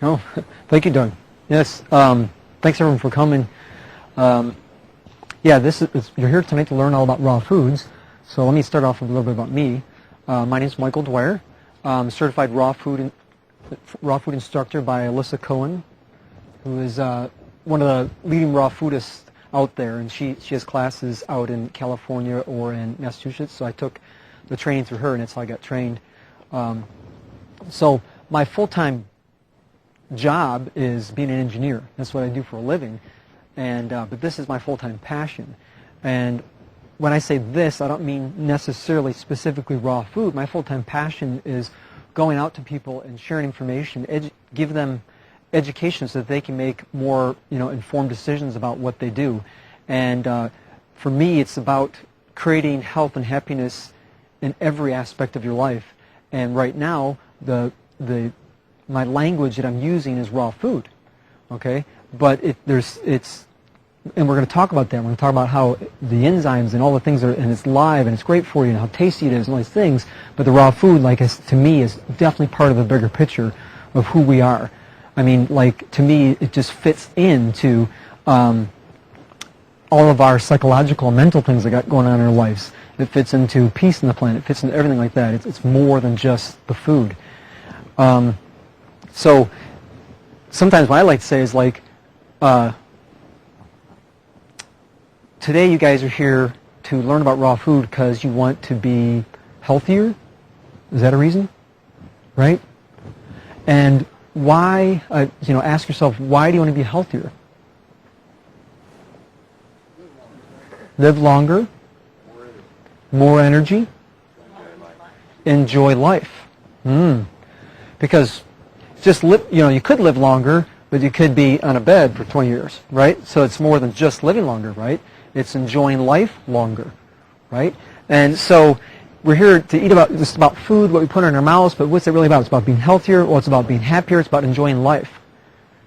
Oh, thank you, Doug. Yes, thanks everyone for coming. Yeah, you're here tonight to learn all about raw foods. So let me start off with a little bit about me. My name is Michael Dwyer. I'm a certified raw food instructor by Alyssa Cohen, who is one of the leading raw foodists out there, and she has classes out in California or in Massachusetts. So I took the training through her, and that's how I got trained. So my full-time job is being an engineer. That's what I do for a living, and but this is my full-time passion. And when I say this, I don't mean necessarily specifically raw food. My full-time passion is going out to people and sharing information, give them education so that they can make more, informed decisions about what they do. And for me, it's about creating health and happiness in every aspect of your life. And right now, my language that I'm using is raw food, okay? But and we're going to talk about that. We're going to talk about how the enzymes and all the things and it's live and it's great for you and how tasty it is and all these things. But the raw food, to me, is definitely part of the bigger picture of who we are. I mean, to me, it just fits into all of our psychological and mental things that got going on in our lives. It fits into peace on the planet. It fits into everything like that. It's more than just the food. So sometimes what I like to say is today you guys are here to learn about raw food because you want to be healthier. Is that a reason? Right? And why, ask yourself, why do you want to be healthier? Live longer. More energy. Enjoy life. Because just you could live longer, but you could be on a bed for 20 years, right? So it's more than just living longer, right? It's enjoying life longer, right? And so we're here to eat about food, what we put in our mouths, but what's it really about? It's about being healthier, or it's about being happier, it's about enjoying life.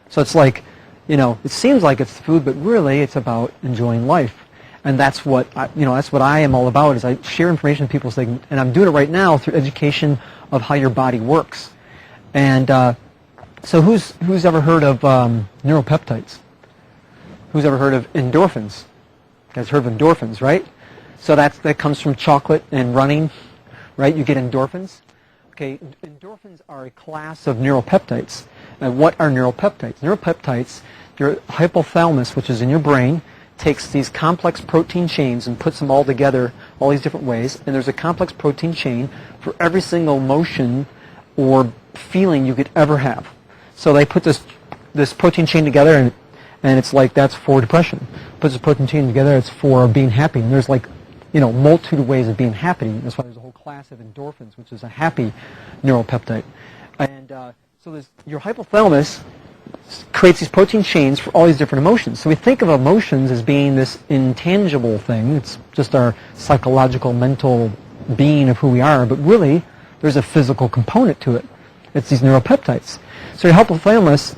So it's it seems like it's food, but really it's about enjoying life. And that's what I am all about, is I share information with people, and I'm doing it right now through education of how your body works. And so who's ever heard of neuropeptides? Who's ever heard of endorphins? You guys heard of endorphins, right? So that comes from chocolate and running, right? You get endorphins. Okay, endorphins are a class of neuropeptides. And what are neuropeptides? Neuropeptides, your hypothalamus, which is in your brain, takes these complex protein chains and puts them all together all these different ways. And there's a complex protein chain for every single emotion or feeling you could ever have. So they put this protein chain together, and it's that's for depression. Puts this protein chain together, it's for being happy. And there's multitude of ways of being happy. That's why there's a whole class of endorphins, which is a happy neuropeptide. And so your hypothalamus creates these protein chains for all these different emotions. So we think of emotions as being this intangible thing. It's just our psychological, mental being of who we are. But really, there's a physical component to it. It's these neuropeptides. So your hypothalamus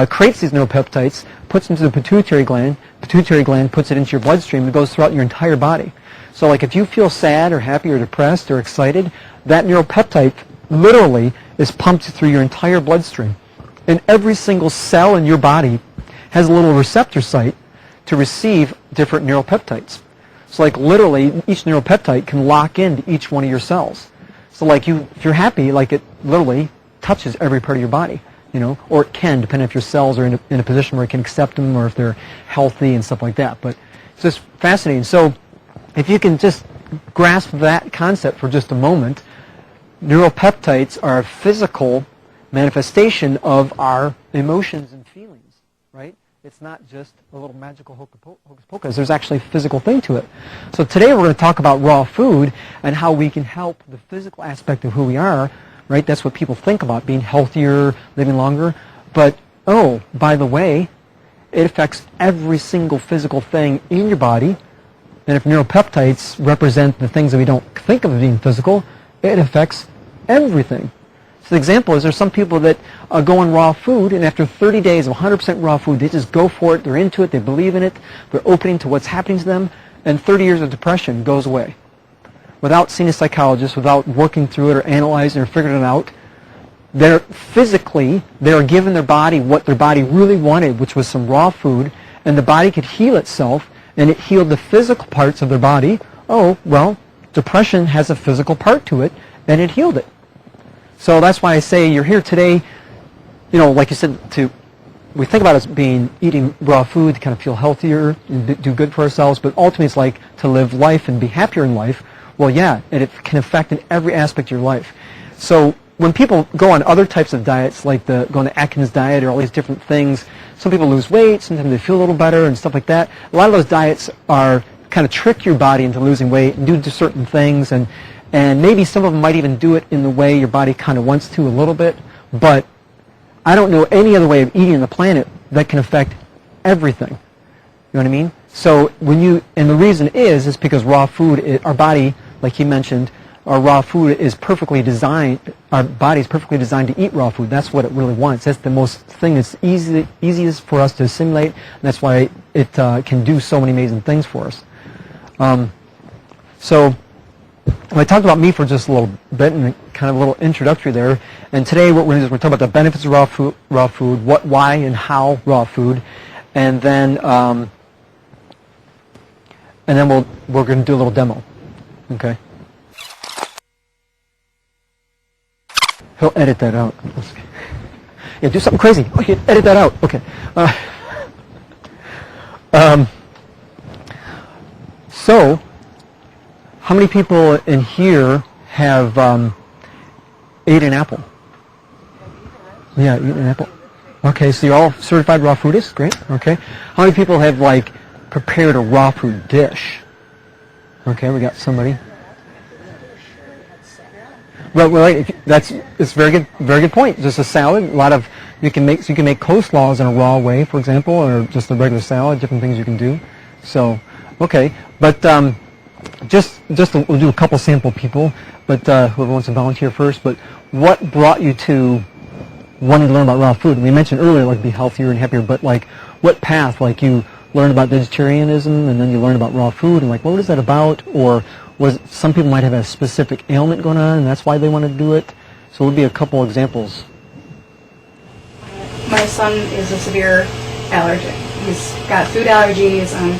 creates these neuropeptides, puts them to the pituitary gland. Pituitary gland puts it into your bloodstream. It goes throughout your entire body. So if you feel sad or happy or depressed or excited, that neuropeptide literally is pumped through your entire bloodstream. And every single cell in your body has a little receptor site to receive different neuropeptides. So literally, each neuropeptide can lock into each one of your cells. So if you're happy, it literally touches every part of your body, or it can, depending if your cells are in a position where it can accept them or if they're healthy and stuff like that. But it's just fascinating. So if you can just grasp that concept for just a moment, neuropeptides are a physical manifestation of our emotions and feelings, right? It's not just a little magical hocus pocus. There's actually a physical thing to it. So today we're going to talk about raw food and how we can help the physical aspect of who we are, right? That's what people think about, being healthier, living longer. But, by the way, it affects every single physical thing in your body. And if neuropeptides represent the things that we don't think of as being physical, it affects everything. So the example is there's some people that go on raw food, and after 30 days of 100% raw food, they just go for it, they're into it, they believe in it, they're opening to what's happening to them, and 30 years of depression goes away. Without seeing a psychologist, without working through it or analyzing or figuring it out, they're given their body what their body really wanted, which was some raw food, and the body could heal itself, and it healed the physical parts of their body. Oh, well, depression has a physical part to it, and it healed it. So that's why I say you're here today, like you said, we think about it as eating raw food to kind of feel healthier and do good for ourselves, but ultimately it's like to live life and be happier in life. Well, yeah, and it can affect in every aspect of your life. So when people go on other types of diets, like go on the Atkins diet or all these different things, some people lose weight, sometimes they feel a little better and stuff like that. A lot of those diets are kind of trick your body into losing weight and do certain things, and maybe some of them might even do it in the way your body kind of wants to a little bit, but I don't know any other way of eating on the planet that can affect everything. You know what I mean? So and the reason is because raw food, our body, like he mentioned, our raw food is perfectly designed, our body is perfectly designed to eat raw food. That's what it really wants. That's the most thing that's easiest for us to assimilate, and that's why it can do so many amazing things for us. So I talked about me for just a little bit and kind of a little introductory there. And today what we're going to do is we're talking about the benefits of raw food, what, why, and how raw food, and then we're going to do a little demo. Okay. He'll edit that out. Yeah, do something crazy. Oh, he'll edit that out. Okay. So, how many people in here have ate an apple? Yeah, eaten an apple. Okay, so you're all certified raw foodists. Great. Okay. How many people have prepared a raw food dish? Okay, we got somebody. Well, it's very good point. Just a salad. You can make coleslaws in a raw way, for example, or just a regular salad. Different things you can do. So, okay, but we'll do a couple sample people. But whoever wants to volunteer first. But what brought you to wanting to learn about raw food? We mentioned earlier, be healthier and happier. But what path? You learned about vegetarianism, and then you learned about raw food, and what is that about? Or some people might have a specific ailment going on, and that's why they want to do it. So it would be a couple examples. My son is a severe allergic. He's got food allergies, and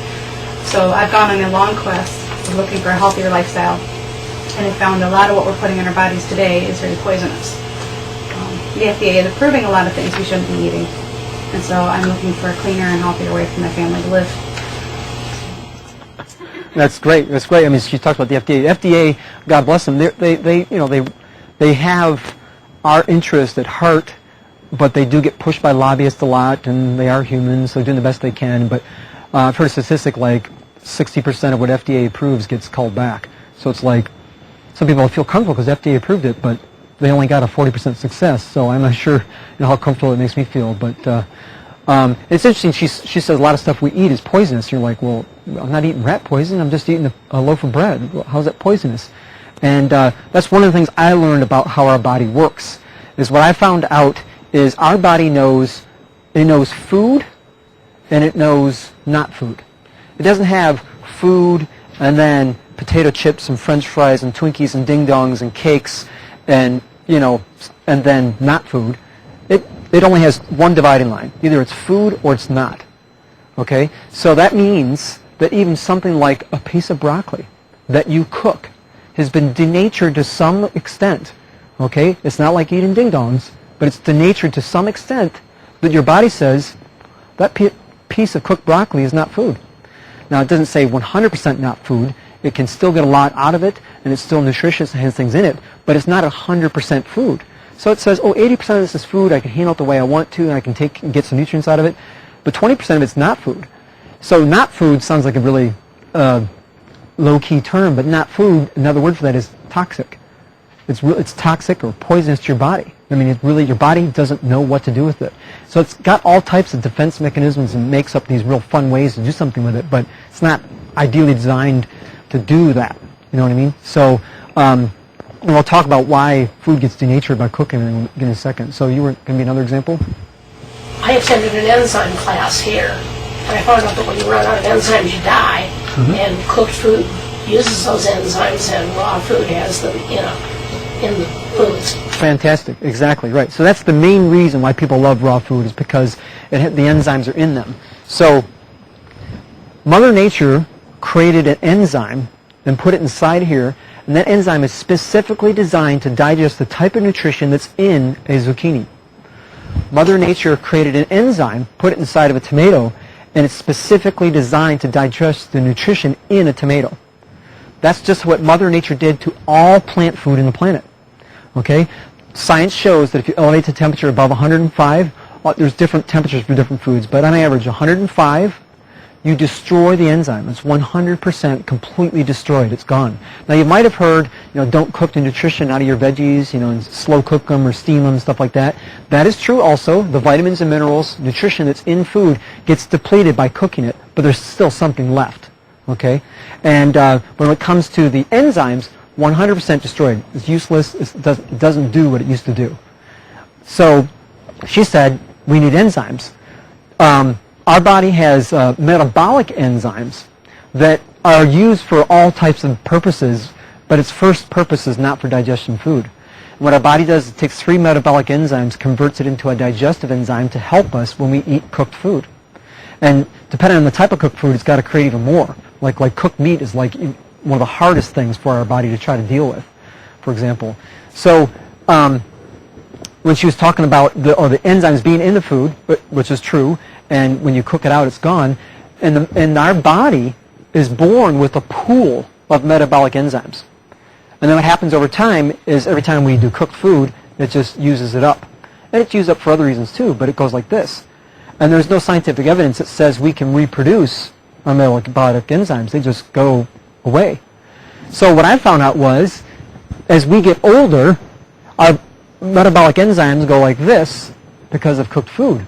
so I've gone on a long quest of looking for a healthier lifestyle, and have found a lot of what we're putting in our bodies today is very poisonous. The FDA is approving a lot of things we shouldn't be eating, and so I'm looking for a cleaner and healthier way for my family to live. That's great. That's great. I mean, she talks about the FDA. The FDA, God bless them, they have our interest at heart, but they do get pushed by lobbyists a lot, and they are humans, so they're doing the best they can. But I've heard a statistic 60% of what FDA approves gets called back. So it's some people feel comfortable because FDA approved it, but they only got a 40% success. So I'm not sure how comfortable it makes me feel, but. It's interesting, she says a lot of stuff we eat is poisonous. You're like, well, I'm not eating rat poison, I'm just eating a loaf of bread. How's that poisonous? And that's one of the things I learned about how our body works, is what I found out is our body knows food and it knows not food. It doesn't have food and then potato chips and french fries and Twinkies and ding-dongs and cakes and then not food. It only has one dividing line. Either it's food or it's not. Okay? So that means that even something like a piece of broccoli that you cook has been denatured to some extent. Okay? It's not like eating ding-dongs, but it's denatured to some extent that your body says that piece of cooked broccoli is not food. Now, it doesn't say 100% not food. It can still get a lot out of it, and it's still nutritious and has things in it, but it's not 100% food. So it says, 80% of this is food, I can handle it the way I want to, and I can take and get some nutrients out of it, but 20% of it's not food. So not food sounds like a really low-key term, but not food, another word for that is toxic. It's toxic or poisonous to your body. I mean, your body doesn't know what to do with it. So it's got all types of defense mechanisms and makes up these real fun ways to do something with it, but it's not ideally designed to do that. You know what I mean? So, and we'll talk about why food gets denatured by cooking in a second. So you were going to be another example? I attended an enzyme class here, and I found out that when you run out of enzymes, you die. Mm-hmm. And cooked food uses those enzymes, and raw food has them in foods. Fantastic. Exactly right. So that's the main reason why people love raw food, is because the enzymes are in them. So Mother Nature created an enzyme and put it inside here, and that enzyme is specifically designed to digest the type of nutrition that's in a zucchini. Mother Nature created an enzyme, put it inside of a tomato, and it's specifically designed to digest the nutrition in a tomato. That's just what Mother Nature did to all plant food in the planet. Okay? Science shows that if you elevate the temperature above 105, there's different temperatures for different foods, but on average 105, you destroy the enzyme. It's 100% completely destroyed. It's gone. Now you might have heard, don't cook the nutrition out of your veggies, and slow cook them or steam them, stuff like that. That is true also. The vitamins and minerals, nutrition that's in food gets depleted by cooking it, but there's still something left. Okay? And when it comes to the enzymes, 100% destroyed. It's useless. It doesn't do what it used to do. So she said, we need enzymes. Our body has metabolic enzymes that are used for all types of purposes, but its first purpose is not for digestion food. And what our body does, it takes 3 metabolic enzymes, converts it into a digestive enzyme to help us when we eat cooked food. And depending on the type of cooked food, it's got to create even more. Like cooked meat is like one of the hardest things for our body to try to deal with, for example. So when she was talking about the enzymes being in the food, which is true, and when you cook it out, it's gone, and our body is born with a pool of metabolic enzymes. And then what happens over time is every time we do cooked food, it just uses it up. And it's used up for other reasons too, but it goes like this. And there's no scientific evidence that says we can reproduce our metabolic enzymes. They just go away. So what I found out was, as we get older, our metabolic enzymes go like this because of cooked food.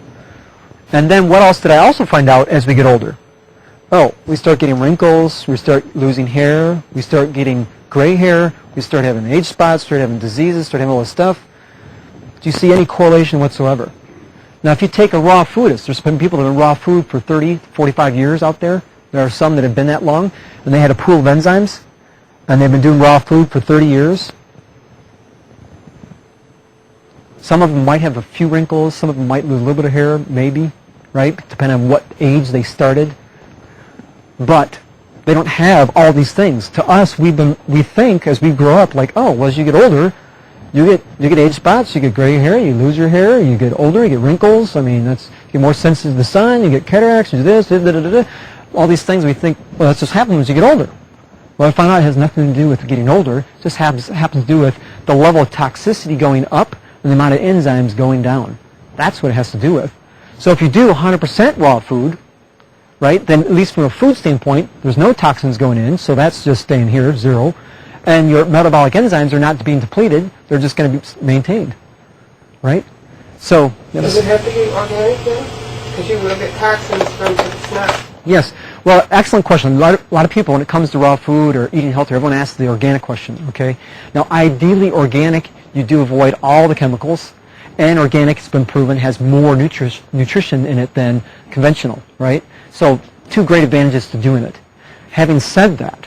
And then what else did I also find out as we get older? Oh, we start getting wrinkles, we start losing hair, we start getting gray hair, we start having age spots, start having diseases, start having all this stuff. Do you see any correlation whatsoever? Now, if you take a raw foodist, there's been people that have been raw food for 30, 45 years out there. There are some that have been that long, and they had a pool of enzymes, and they've been doing raw food for 30 years. Some of them might have a few wrinkles. Some of them might lose a little bit of hair, maybe, right? Depending on what age they started. But they don't have all these things. To us, we think as we grow up, like, oh, well, as you get older, you get age spots, you get gray hair, you lose your hair, you get older, you get wrinkles. I mean, you get more sensitive to the sun, you get cataracts, you do this, all these things we think, well, that's just happening as you get older. Well, I found out it has nothing to do with getting older. It just happens to do with the level of toxicity going up and the amount of enzymes going down. That's what it has to do with. So if you do 100% raw food, right, then at least from a food standpoint, there's no toxins going in, so that's just staying here, 0. And your metabolic enzymes are not being depleted, they're just going to be maintained, right? So, does it have to be organic then? Because you will get toxins from it if it's not. Yes. Well, excellent question. A lot of people, when it comes to raw food or eating healthy, everyone asks the organic question, okay? Now, ideally organic, you do avoid all the chemicals, and organic has been proven has more nutrition in it than conventional, right? So, 2 great advantages to doing it. Having said that,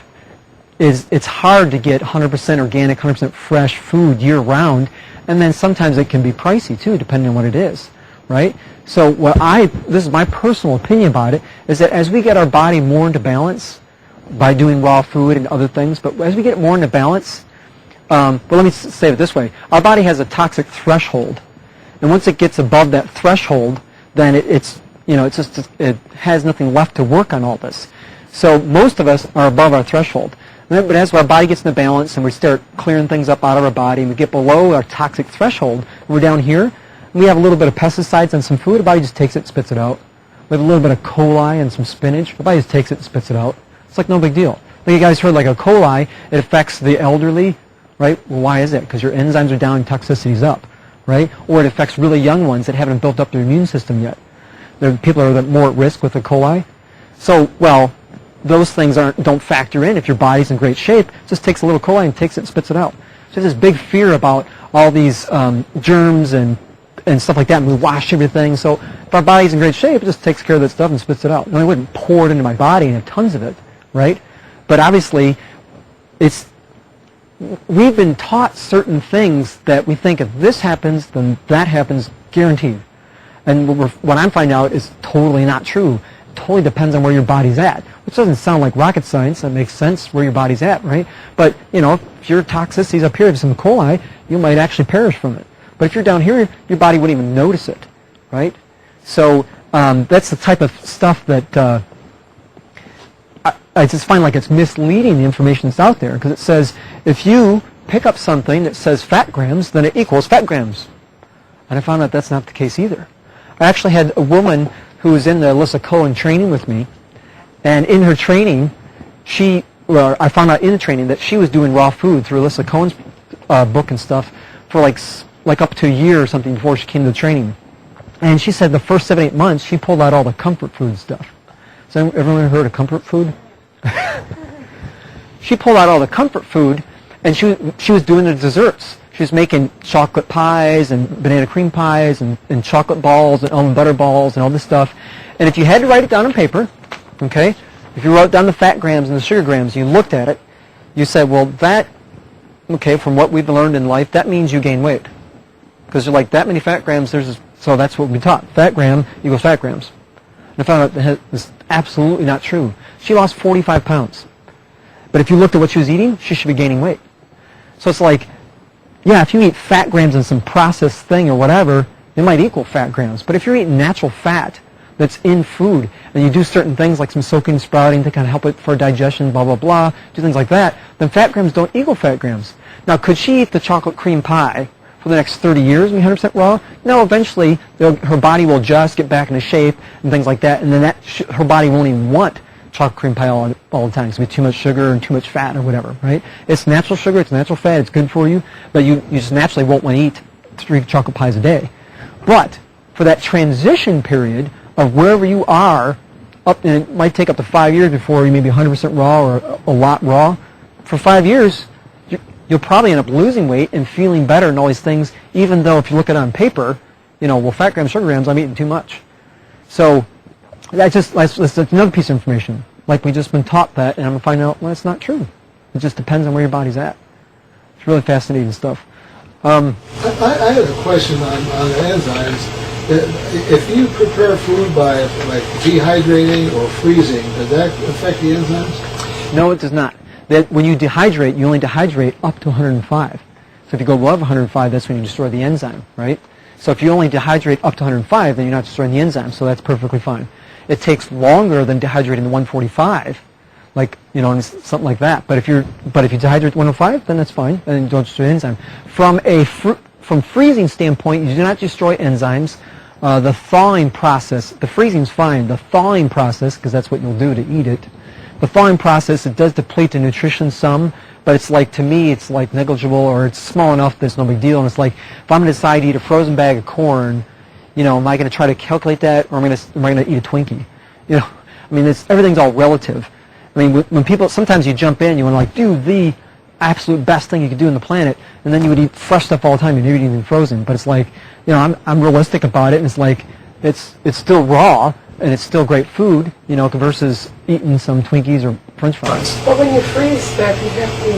it's hard to get 100% organic, 100% fresh food year-round, and then sometimes it can be pricey too, depending on what it is, right? So this is my personal opinion about it, is that as we get our body more into balance by doing raw food and other things, but as we get more into balance, well, let me say it this way. Our body has a toxic threshold, and once it gets above that threshold, then it has nothing left to work on all this. So most of us are above our threshold. But as our body gets into balance and we start clearing things up out of our body and we get below our toxic threshold, we're down here, and we have a little bit of pesticides on some food, the body just takes it and spits it out. We have a little bit of coli and some spinach, the body just takes it and spits it out. It's like no big deal. Like you guys heard, like a coli, it affects the elderly, right? Well, why is it? Because your enzymes are down and toxicity's up, right? Or it affects really young ones that haven't built up their immune system yet. There are people that are more at risk with the coli. So, well, those things don't factor in. If your body's in great shape, it just takes a little coli and takes it and spits it out. So there's this big fear about all these germs and stuff like that, and we wash everything. So if our body's in great shape, it just takes care of that stuff and spits it out. And I wouldn't pour it into my body and have tons of it, right? But obviously, we've been taught certain things that we think if this happens, then that happens, guaranteed. And what I'm finding out is totally not true. It totally depends on where your body's at, which doesn't sound like rocket science. That makes sense where your body's at, right? But, if your toxicity's up here, if some E. coli, you might actually perish from it. But if you're down here, your body wouldn't even notice it, right? So that's the type of stuff that I just find like it's misleading, the information that's out there, because it says if you pick up something that says fat grams, then it equals fat grams. And I found out that's not the case either. I actually had a woman who was in the Alyssa Cohen training with me, and in her training, I found out in the training that she was doing raw food through Alyssa Cohen's book and stuff for like up to a year or something before she came to the training. And she said the first 7-8 months, she pulled out all the comfort food stuff. So everyone heard of comfort food? She pulled out all the comfort food, and she was doing the desserts. She was making chocolate pies and banana cream pies and chocolate balls and almond butter balls and all this stuff. And if you had to write it down on paper, okay, if you wrote down the fat grams and the sugar grams, you looked at it, you said, well, from what we've learned in life, that means you gain weight. Because you're like, that many fat grams, so that's what we taught. Fat gram equals fat grams. And I found out that is absolutely not true. She lost 45 pounds. But if you looked at what she was eating, she should be gaining weight. So it's like, yeah, if you eat fat grams in some processed thing or whatever, it might equal fat grams. But if you're eating natural fat that's in food, and you do certain things like some soaking, sprouting to kind of help it for digestion, blah, blah, blah, do things like that, then fat grams don't equal fat grams. Now, could she eat the chocolate cream pie for the next 30 years and be 100% raw? No, eventually her body will just get back into shape and things like that, and then her body won't even want chocolate cream pie all the time. It's going to be too much sugar and too much fat or whatever, right? It's natural sugar, it's natural fat, it's good for you, but you just naturally won't want to eat 3 chocolate pies a day. But for that transition period of wherever you are, and it might take up to 5 years before you may be 100% raw or a lot raw, for 5 years, you'll probably end up losing weight and feeling better and all these things, even though if you look at it on paper, fat grams, sugar grams, I'm eating too much. So that's another piece of information. Like we just been taught that, and I'm going to find out, well, it's not true. It just depends on where your body's at. It's really fascinating stuff. I have a question on enzymes. If you prepare food by like dehydrating or freezing, does that affect the enzymes? No, it does not. When you dehydrate, you only dehydrate up to 105. So if you go above 105, that's when you destroy the enzyme, right? So if you only dehydrate up to 105, then you're not destroying the enzyme, so that's perfectly fine. It takes longer than dehydrating the 145, something like that. But if you dehydrate 105, then that's fine, and you don't destroy the enzyme. From freezing standpoint, you do not destroy enzymes. The thawing process, the freezing's fine. The thawing process, because that's what you'll do to eat it. The thawing process, it does deplete the nutrition some, but it's like, to me, it's like negligible, or it's small enough that it's no big deal. And it's like, if I'm going to decide to eat a frozen bag of corn, am I going to try to calculate that, or am I going to eat a Twinkie? Everything's all relative. When people, sometimes you jump in, you want to like do the absolute best thing you could do on the planet, and then you would eat fresh stuff all the time. You never eat anything frozen. But it's like, I'm realistic about it, and it's like, it's still raw, and it's still great food, versus eating some Twinkies or French fries. But when you freeze stuff, you have to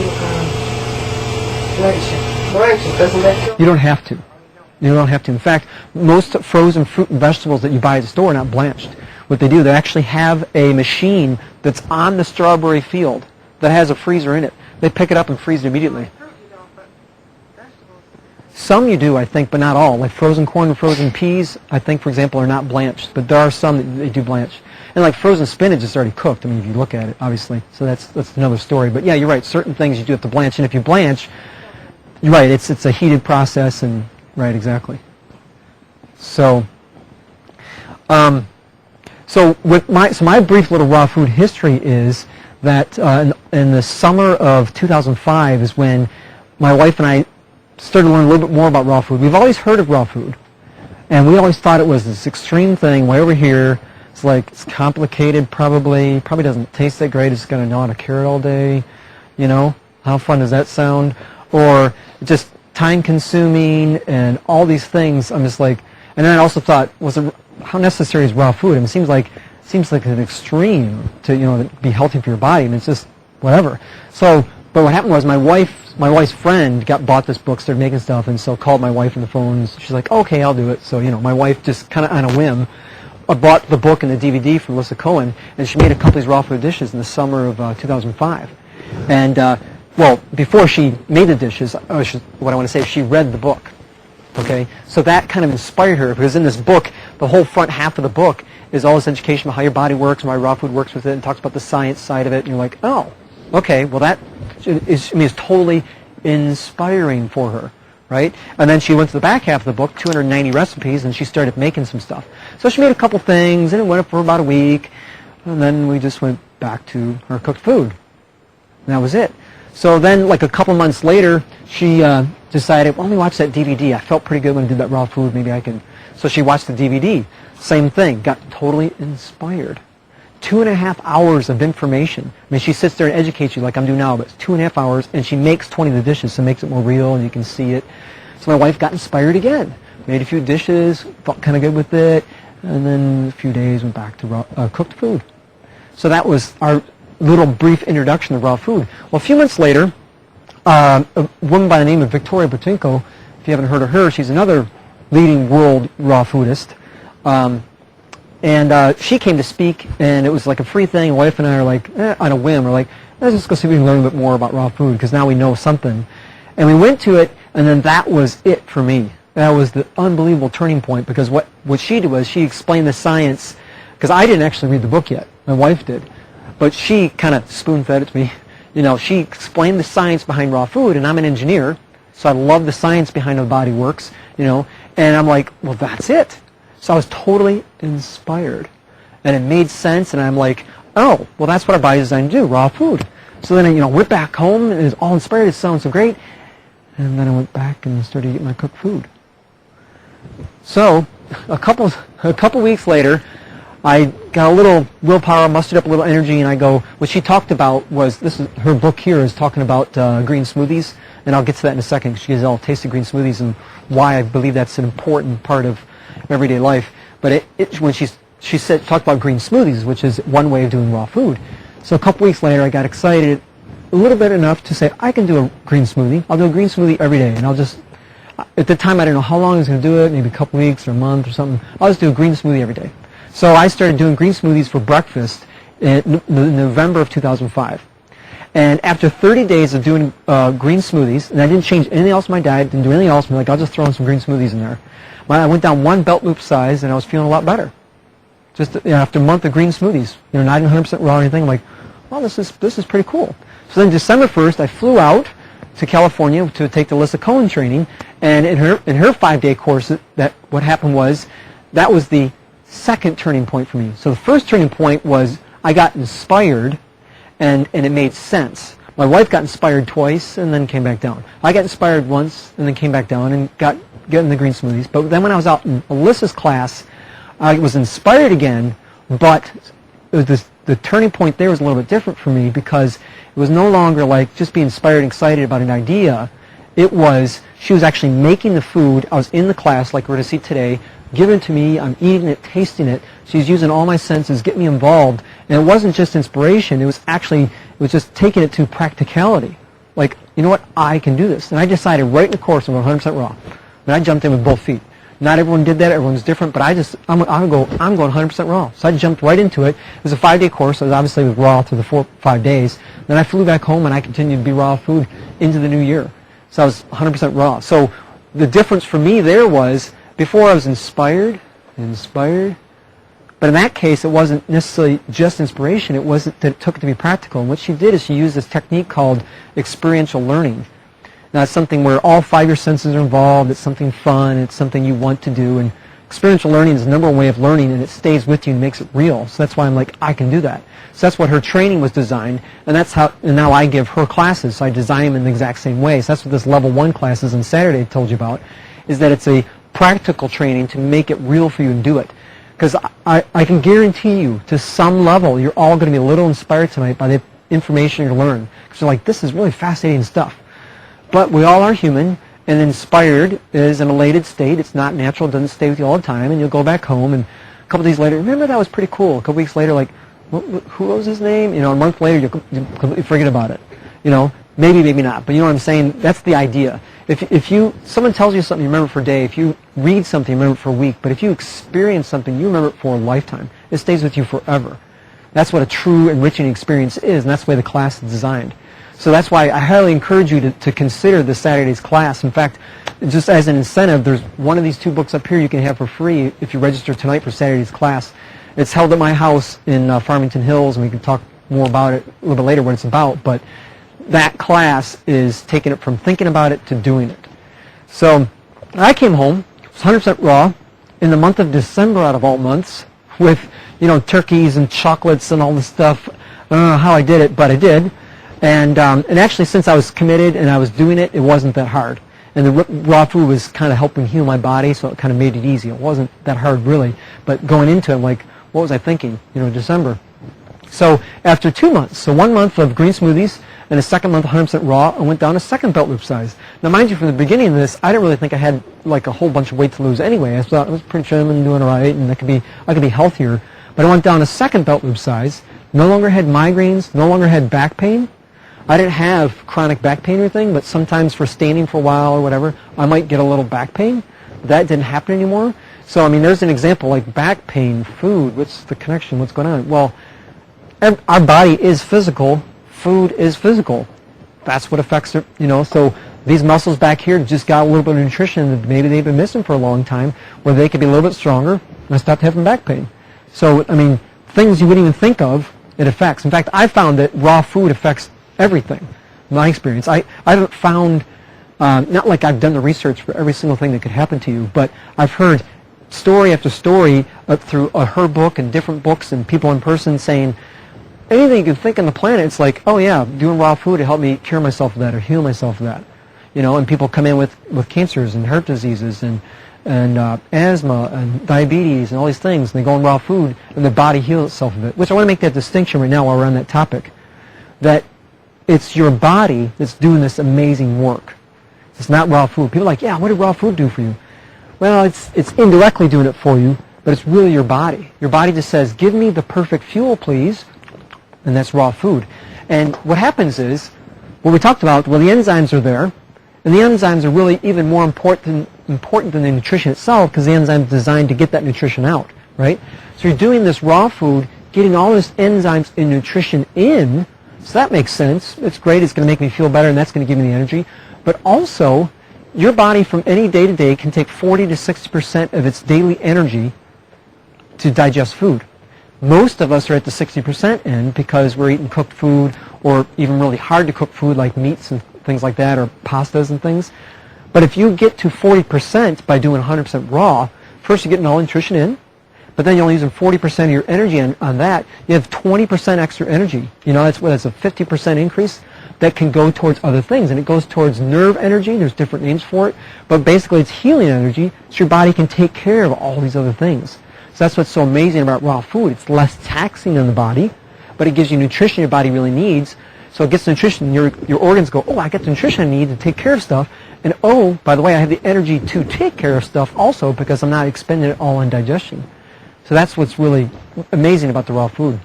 blanch it. Doesn't that kill? You don't have to. You don't have to. In fact, most frozen fruit and vegetables that you buy at the store are not blanched. What they do, they actually have a machine that's on the strawberry field that has a freezer in it. They pick it up and freeze it immediately. Some you do, I think, but not all. Like frozen corn and frozen peas, I think, for example, are not blanched. But there are some that they do blanch. And like frozen spinach is already cooked. If you look at it, obviously. So that's another story. But yeah, you're right. Certain things you do have to blanch. And if you blanch, you're right. It's a heated process. And right, exactly. So, my brief little raw food history is that in the summer of 2005 is when my wife and I started to learn a little bit more about raw food. We've always heard of raw food, and we always thought it was this extreme thing way over here. It's complicated, probably doesn't taste that great. It's going to gnaw on a carrot all day. How fun does that sound? Or just time-consuming and all these things. I'm just like, and then I also thought, how necessary is raw food? It seems like an extreme to be healthy for your body, and it's just whatever. So But what happened was my wife's friend bought this book, started making stuff, and so called my wife on the phone. And she's like, okay, I'll do it. So, my wife just kind of on a whim bought the book and the DVD from Alyssa Cohen, and she made a couple of these raw food dishes in the summer of 2005. And, before she made the dishes, what I want to say is she read the book. Okay? So that kind of inspired her, because in this book, the whole front half of the book is all this education about how your body works and why raw food works with it, and talks about the science side of it, and you're like, oh, okay, well that is totally inspiring for her, right? And then she went to the back half of the book, 290 recipes, and she started making some stuff. So she made a couple things, and it went up for about a week, and then we just went back to her cooked food. And that was it. So then, like a couple months later, she decided, well, let me watch that DVD. I felt pretty good when I did that raw food. Maybe I can. So she watched the DVD. Same thing. Got totally inspired. 2.5 hours of information. I mean, she sits there and educates you like I'm doing now, but it's 2.5 hours, and she makes 20 of the dishes, so it makes it more real, and you can see it. So my wife got inspired again. Made a few dishes, felt kind of good with it, and then a few days went back to raw, cooked food. So that was our little brief introduction to raw food. Well, a few months later, a woman by the name of Victoria Butinko, if you haven't heard of her, she's another leading world raw foodist. And she came to speak, and it was like a free thing. My wife and I are like, on a whim, we're like, let's just go see if we can learn a bit more about raw food, because now we know something. And we went to it, and then that was it for me. That was the unbelievable turning point, because what she did was she explained the science, because I didn't actually read the book yet. My wife did. But she kind of spoon-fed it to me. She explained the science behind raw food, and I'm an engineer, so I love the science behind how the body works, and I'm like, well, that's it. So I was totally inspired. And it made sense, and I'm like, oh, well, that's what our body's designed to do, raw food. So then I, went back home, and it was all inspired. It sounds so great. And then I went back and started eating my cooked food. So a couple weeks later, I got a little willpower, mustered up a little energy, and I go, what she talked about was, her book here is talking about green smoothies, and I'll get to that in a second. She gives all tasty green smoothies and why I believe that's an important part of everyday life. But when she talked about green smoothies, which is one way of doing raw food. So a couple weeks later, I got excited a little bit enough to say, I can do a green smoothie. I'll do a green smoothie every day, and I'll just, at the time I didn't know how long I was going to do it, maybe a couple weeks or a month or something. I'll just do a green smoothie every day. So I started doing green smoothies for breakfast in November of 2005. And after 30 days of doing green smoothies, and I didn't change anything else in my diet, didn't do anything else, I'm like, I'll just throw in some green smoothies in there. I went down 1 belt loop size, and I was feeling a lot better. Just after a month of green smoothies, not even 100% raw or anything, I'm like, well, this is pretty cool. So then December 1st, I flew out to California to take the Alyssa Cohen training, and in her 5-day course, what happened was, that was the second turning point for me. So the first turning point was I got inspired, and it made sense. My wife got inspired twice and then came back down. I got inspired once and then came back down and got getting the green smoothies. But then when I was out in Alyssa's class, I was inspired again, but it was the turning point there was a little bit different for me, because it was no longer like just being inspired and excited about an idea. It was, she was actually making the food. I was in the class like we're going to see today, given to me, I'm eating it, tasting it. She's using all my senses, get me involved. And it wasn't just inspiration, it was just taking it to practicality. Like, you know what, I can do this. And I decided right in the course I'm 100% raw. And I jumped in with both feet. Not everyone did that, everyone's different, but I'm going 100% raw. So I jumped right into it. It was a 5-day course, so I was obviously raw through the 5 days. Then I flew back home and I continued to be raw food into the new year. So I was 100% raw. So the difference for me there was, before I was inspired, but in that case it wasn't necessarily just inspiration, it wasn't that it took it to be practical. And what she did is she used this technique called experiential learning. Now it's something where all 5 of your senses are involved, it's something fun, it's something you want to do, and experiential learning is the number one way of learning, and it stays with you and makes it real. So that's why I'm like, I can do that. So that's what her training was designed, and and now I give her classes, so I design them in the exact same way. So that's what this level 1 class is on Saturday I told you about, is that it's a practical training to make it real for you and do it. Because I can guarantee you, to some level, you're all going to be a little inspired tonight by the information you learn. Because you're like, this is really fascinating stuff. But we all are human, and inspired is an elated state. It's not natural. It doesn't stay with you all the time. And you'll go back home, and a couple days later, remember that was pretty cool. A couple weeks later, like, who was his name? A month later, you'll completely forget about it. Maybe, maybe not. But you know what I'm saying? That's the idea. If someone tells you something, you remember it for a day. If you read something, you remember it for a week. But if you experience something, you remember it for a lifetime. It stays with you forever. That's what a true enriching experience is, and that's the way the class is designed. So that's why I highly encourage you to consider this Saturday's class. In fact, just as an incentive, there's one of these 2 books up here you can have for free if you register tonight for Saturday's class. It's held at my house in Farmington Hills, and we can talk more about it a little bit later what it's about. But that class is taking it from thinking about it to doing it. So I came home, it was 100% raw, in the month of December out of all months, with, you know, turkeys and chocolates and all this stuff. I don't know how I did it, but I did. And actually, since I was committed and I was doing it, it wasn't that hard. And the raw food was kind of helping heal my body, so it kind of made it easy. It wasn't that hard, really. But going into it, I'm like, what was I thinking? You know, December. So after 2 months, so 1 month of green smoothies and a second month 100% raw, I went down a second belt loop size. Now, mind you, from the beginning of this, I didn't really think I had like a whole bunch of weight to lose anyway. I thought I was pretty trim and doing all right, and I could be healthier. But I went down a second belt loop size. No longer had migraines. No longer had back pain. I didn't have chronic back pain or anything, but sometimes for standing for a while or whatever, I might get a little back pain. That didn't happen anymore. So, I mean, there's an example like back pain, food. What's the connection? What's going on? Well, our body is physical. Food is physical. That's what affects it, you know. So these muscles back here just got a little bit of nutrition that maybe they've been missing for a long time, where they could be a little bit stronger, and I stopped having back pain. So, I mean, things you wouldn't even think of, it affects. In fact, I found that raw food affects everything. In my experience, I haven't found, not like I've done the research for every single thing that could happen to you, but I've heard story after story through her book and different books and people in person saying, anything you can think on the planet, it's like, oh yeah, doing raw food to help me cure myself of that or heal myself of that. You know, and people come in with cancers and heart diseases and asthma and diabetes and all these things, and they go on raw food and their body heals itself of it. Which I want to make that distinction right now while we're on that topic. That it's your body that's doing this amazing work. It's not raw food. People are like, yeah, what did raw food do for you? Well, it's indirectly doing it for you, but it's really your body. Your body just says, give me the perfect fuel, please, and that's raw food. And what happens is, what we talked about, well, the enzymes are there, and the enzymes are really even more important than the nutrition itself, because the enzyme is designed to get that nutrition out, right? So you're doing this raw food, getting all this enzymes and nutrition in, so that makes sense. It's great. It's going to make me feel better, and that's going to give me the energy. But also, your body from any day to day can take 40 to 60% of its daily energy to digest food. Most of us are at the 60% end because we're eating cooked food or even really hard to cook food like meats and things like that, or pastas and things. But if you get to 40% by doing 100% raw, first you're getting all nutrition in, but then you're only using 40% of your energy on that. You have 20% extra energy. You know, that's a 50% increase that can go towards other things. And it goes towards nerve energy. There's different names for it. But basically it's healing energy so your body can take care of all these other things. So that's what's so amazing about raw food. It's less taxing on the body, but it gives you nutrition your body really needs. So it gets nutrition. Your organs go, oh, I get the nutrition I need to take care of stuff. And oh, by the way, I have the energy to take care of stuff also because I'm not expending it all on digestion. So that's what's really amazing about the raw food.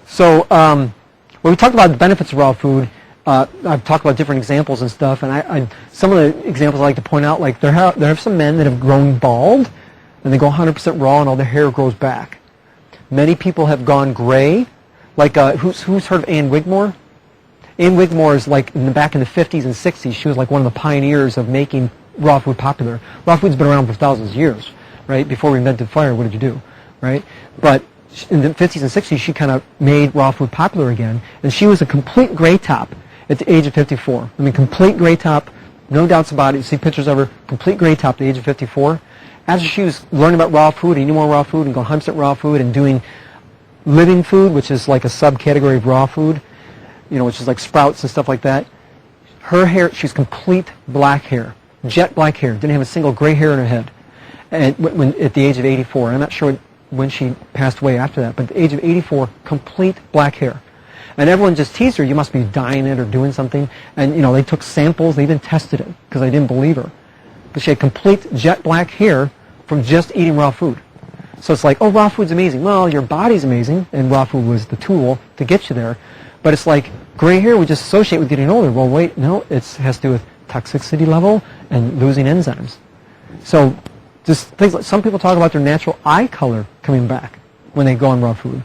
So when we talked about the benefits of raw food, I've talked about different examples and stuff, and some of the examples I like to point out, like there are some men that have grown bald, and they go 100% raw, and all their hair grows back. Many people have gone gray, like who's heard of Ann Wigmore? Ann Wigmore is like back in the 50s and 60s. She was like one of the pioneers of making raw food popular. Raw food's been around for thousands of years. Right? Before we invented fire, what did you do? Right? But in the 50s and 60s, she kind of made raw food popular again. And she was a complete gray top at the age of 54. I mean, complete gray top, no doubts about it. You see pictures of her, complete gray top at the age of 54. After she was learning about raw food, eating more raw food, and going 100% raw food, and doing living food, which is like a subcategory of raw food, you know, which is like sprouts and stuff like that. Her hair, she's complete black hair, jet black hair, didn't have a single gray hair in her head. And when at the age of 84, I'm not sure when she passed away after that, but at the age of 84, complete black hair. And everyone just teased her, you must be dyeing it or doing something. And, you know, they took samples, they even tested it because they didn't believe her. But she had complete jet black hair from just eating raw food. So it's like, oh, raw food's amazing. Well, your body's amazing, and raw food was the tool to get you there. But it's like, gray hair we just associate with getting older. Well, wait, no, it has to do with toxicity level and losing enzymes. So just things like some people talk about their natural eye color coming back when they go on raw food.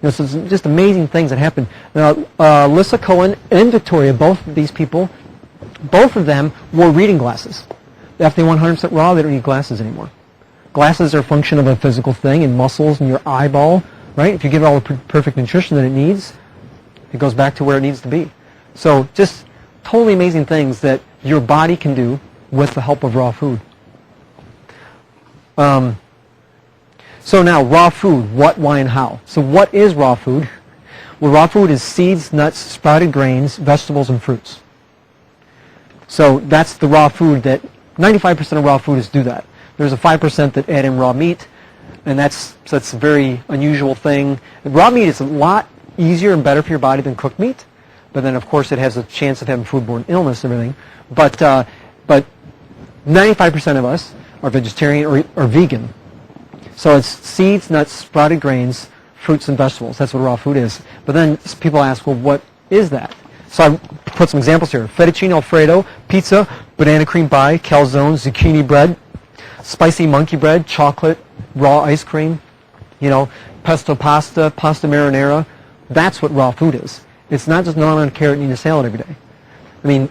So it's just amazing things that happen. Now, Alyssa Cohen and Victoria, both of these people, both of them wore reading glasses. After they went 100% raw, they don't need glasses anymore. Glasses are a function of a physical thing and muscles in your eyeball, right? If you give it all the perfect nutrition that it needs, it goes back to where it needs to be. So just totally amazing things that your body can do with the help of raw food. So now, raw food, what, why, and how. So what is raw food? Well, raw food is seeds, nuts, sprouted grains, vegetables, and fruits. So that's the raw food that 95% of raw food is do that. There's a 5% that add in raw meat, and that's a very unusual thing. Raw meat is a lot easier and better for your body than cooked meat, but then of course it has a chance of having foodborne illness and everything. But 95% of us are vegetarian or vegan. So it's seeds, nuts, sprouted grains, fruits, and vegetables. That's what raw food is. But then people ask, well, what is that? So I put some examples here. Fettuccine Alfredo, pizza, banana cream pie, calzone, zucchini bread, spicy monkey bread, chocolate, raw ice cream, pesto pasta, pasta marinara. That's what raw food is. It's not just gnawing on a carrot and eating a salad every day. I mean,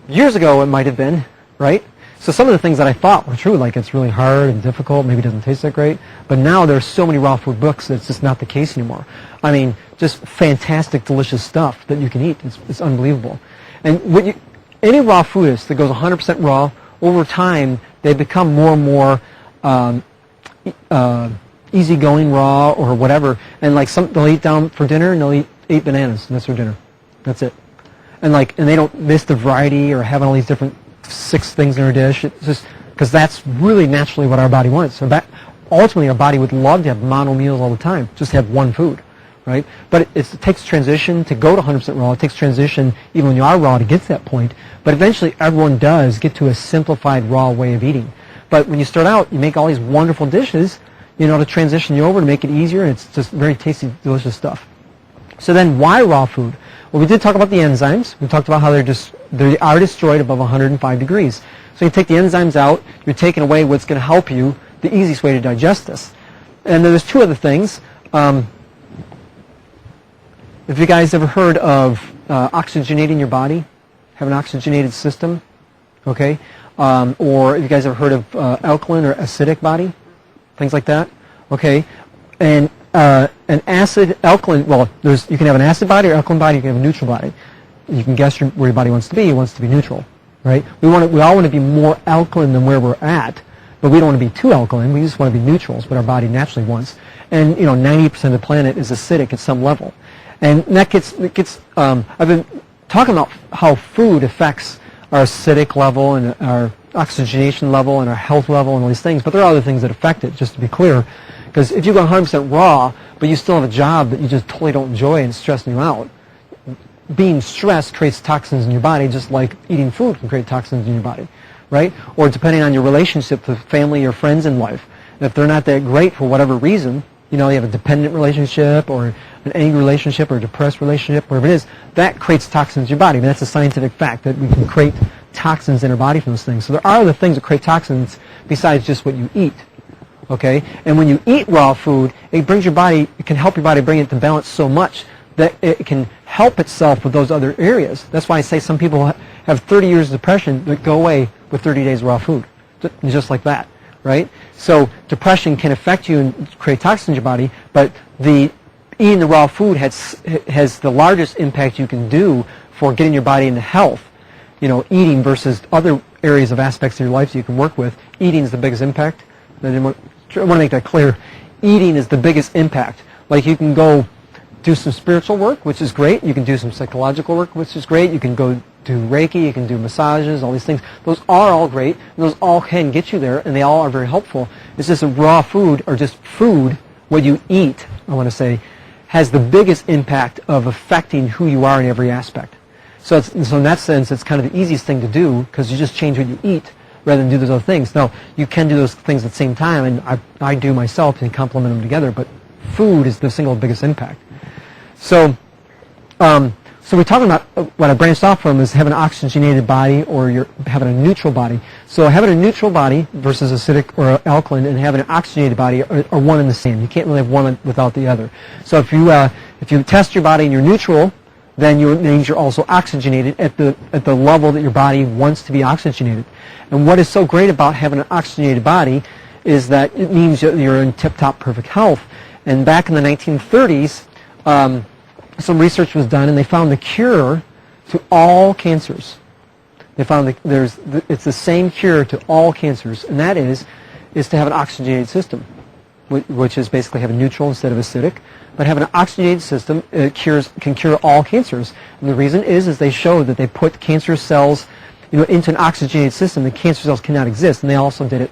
years ago it might have been, right? So some of the things that I thought were true, like it's really hard and difficult, maybe it doesn't taste that great, but now there's so many raw food books that it's just not the case anymore. I mean, just fantastic, delicious stuff that you can eat. It's unbelievable. And any raw foodist that goes 100% raw, over time, they become more and more easygoing raw or whatever, and they'll eat down for dinner and they'll eat 8 bananas, and that's their dinner. That's it. And they don't miss the variety or having all these different 6 things in our dish. It's just because that's really naturally what our body wants. So ultimately our body would love to have mono meals all the time, just have one food, right? But it takes transition to go to 100% raw. It takes transition even when you are raw to get to that point. But eventually everyone does get to a simplified raw way of eating. But when you start out, you make all these wonderful dishes, to transition you over to make it easier, and it's just very tasty, delicious stuff. So then why raw food? Well, we did talk about the enzymes. We talked about how they are destroyed above 105 degrees. So you take the enzymes out, you're taking away what's going to help you, the easiest way to digest this. And then there's 2 other things. Have you guys ever heard of oxygenating your body? Have an oxygenated system? Okay. Or have you guys ever heard of alkaline or acidic body? Things like that? Okay. And an acid, alkaline, well, you can have an acid body or alkaline body, you can have a neutral body. You can guess where your body wants to be. It wants to be neutral, right? We all want to be more alkaline than where we're at, but we don't want to be too alkaline. We just want to be neutral. It's what our body naturally wants. And 90% of the planet is acidic at some level, and that gets. I've been talking about how food affects our acidic level and our oxygenation level and our health level and all these things, but there are other things that affect it. Just to be clear. Because if you go 100% raw, but you still have a job that you just totally don't enjoy and it's stressing you out, being stressed creates toxins in your body, just like eating food can create toxins in your body, right? Or depending on your relationship with family or friends in life. If they're not that great for whatever reason, you have a dependent relationship or an angry relationship or a depressed relationship, whatever it is, that creates toxins in your body. I mean, that's a scientific fact that we can create toxins in our body from those things. So there are other things that create toxins besides just what you eat. Okay, and when you eat raw food, it can help your body bring it to balance so much that it can help itself with those other areas. That's why I say some people have 30 years of depression that go away with 30 days of raw food, just like that, right? So depression can affect you and create toxins in your body, but eating the raw food has the largest impact you can do for getting your body into health. Eating versus other areas of aspects of your life that you can work with. Eating is the biggest impact. I want to make that clear. Eating is the biggest impact. Like you can go do some spiritual work, which is great. You can do some psychological work, which is great. You can go do Reiki. You can do massages, all these things. Those are all great. Those all can get you there, and they all are very helpful. It's just a raw food, or just food, what you eat, I want to say, has the biggest impact of affecting who you are in every aspect. So in that sense, it's kind of the easiest thing to do because you just change what you eat rather than do those other things. Now, you can do those things at the same time, and I do myself and complement them together, but food is the single biggest impact. So So we're talking about what I branched off from is having an oxygenated body or you're having a neutral body. So having a neutral body versus acidic or alkaline and having an oxygenated body are one and the same. You can't really have one without the other. So if you test your body and you're neutral, then it means you're also oxygenated at the level that your body wants to be oxygenated. And what is so great about having an oxygenated body is that it means you're in tip-top perfect health. And back in the 1930s, some research was done, and they found the cure to all cancers. They found that it's the same cure to all cancers, and that is to have an oxygenated system, which is basically have a neutral instead of acidic. But having an oxygenated system can cure all cancers. And the reason is they showed that they put cancer cells, into an oxygenated system. The cancer cells cannot exist, and they also did it,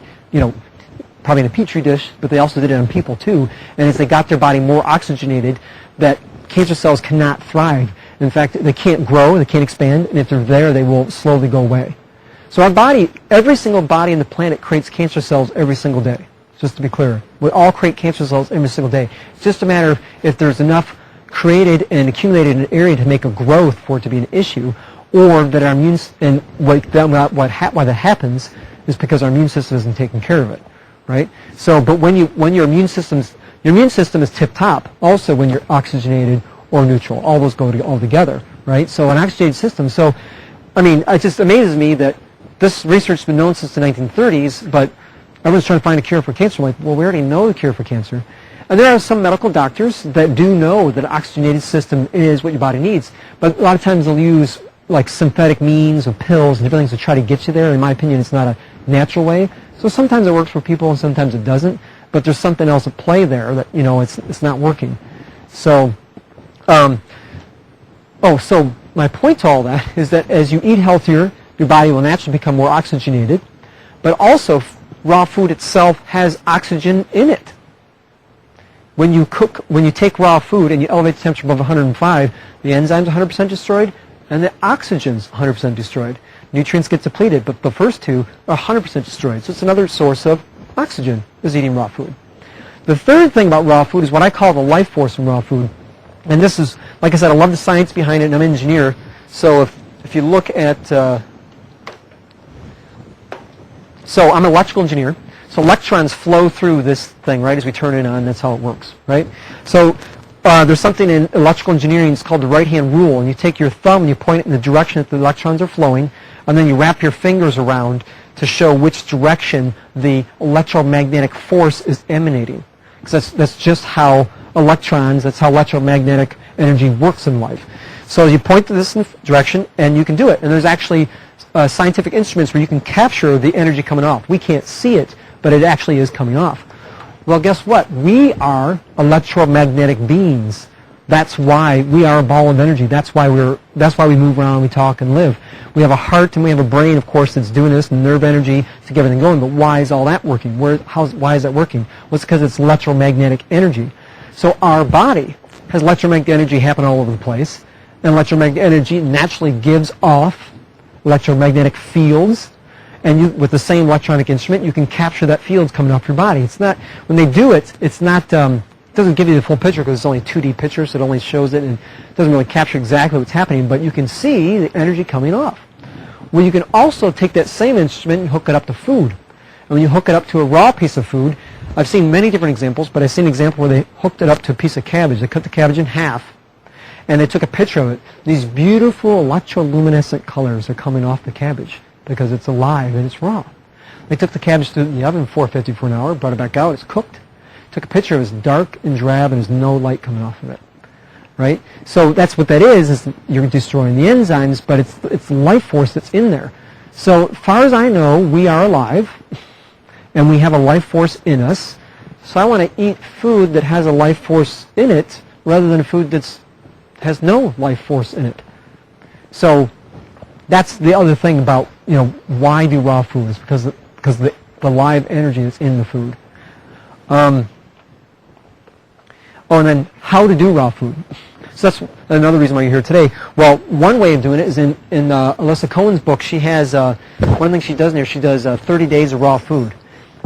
probably in a petri dish, but they also did it on people too. And as they got their body more oxygenated, that cancer cells cannot thrive. In fact, they can't grow, they can't expand, and if they're there, they will slowly go away. So our body, every single body on the planet creates cancer cells every single day, just to be clear. We all create cancer cells every single day. It's just a matter of if there's enough created and accumulated in an area to make a growth for it to be an issue, or that our immune, and why that happens is because our immune system isn't taking care of it, right? So, but when your immune system is tip-top also when you're oxygenated or neutral. All those go all together, right? So an oxygenated system. So, it just amazes me that this research has been known since the 1930s, but everyone's trying to find a cure for cancer. I'm like, well, we already know the cure for cancer. And there are some medical doctors that do know that an oxygenated system is what your body needs, but a lot of times they'll use like synthetic means of pills and different things to try to get you there. In my opinion, it's not a natural way. So sometimes it works for people and sometimes it doesn't. But there's something else at play there that, it's not working. So, so my point to all that is that as you eat healthier, your body will naturally become more oxygenated. But also, raw food itself has oxygen in it. When you take raw food and you elevate the temperature above 105, the enzyme's 100% destroyed and the oxygen's 100% destroyed. Nutrients get depleted, but the first two are 100% destroyed. So it's another source of oxygen is eating raw food. The third thing about raw food is what I call the life force in raw food. And this is, like I said, I love the science behind it, and I'm an engineer. So if you look at, so I'm an electrical engineer. So electrons flow through this thing, right, as we turn it on. That's how it works, right? So there's something in electrical engineering, it's called the right-hand rule. And you take your thumb and you point it in the direction that the electrons are flowing, and then you wrap your fingers around to show which direction the electromagnetic force is emanating. Because that's just how that's how electromagnetic energy works in life. So you point to this direction, and you can do it. And there's actually scientific instruments where you can capture the energy coming off. We can't see it, but it actually is coming off. Well, guess what? We are electromagnetic beings. That's why we are a ball of energy. That's why we move around, we talk, and live. We have a heart and we have a brain, of course, that's doing this, and nerve energy to get everything going. But why is all that working? Why is that working? Well, it's because it's electromagnetic energy. So our body has electromagnetic energy happen all over the place, and electromagnetic energy naturally gives off electromagnetic fields. And with the same electronic instrument, you can capture that fields coming off your body. It's not, when they do it, it's not, it doesn't give you the full picture because it's only a 2D picture, so it only shows it and doesn't really capture exactly what's happening, but you can see the energy coming off. Well, you can also take that same instrument and hook it up to food. And when you hook it up to a raw piece of food, I've seen many different examples, but I've seen an example where they hooked it up to a piece of cabbage. They cut the cabbage in half, and they took a picture of it. These beautiful electroluminescent colors are coming off the cabbage because it's alive and it's raw. They took the cabbage to the oven, 450 for an hour, brought it back out, it's cooked. Took a picture, it was dark and drab and there's no light coming off of it. Right? So that's what that is you're destroying the enzymes, but it's the life force that's in there. So as far as I know, we are alive and we have a life force in us. So I want to eat food that has a life force in it rather than food that has no life force in it. So that's the other thing about, why do raw food? Is because the live energy that's in the food. And then how to do raw food. So that's another reason why you're here today. Well, one way of doing it is in Alyssa Cohen's book. She has one thing she does in there. She does 30 days of raw food,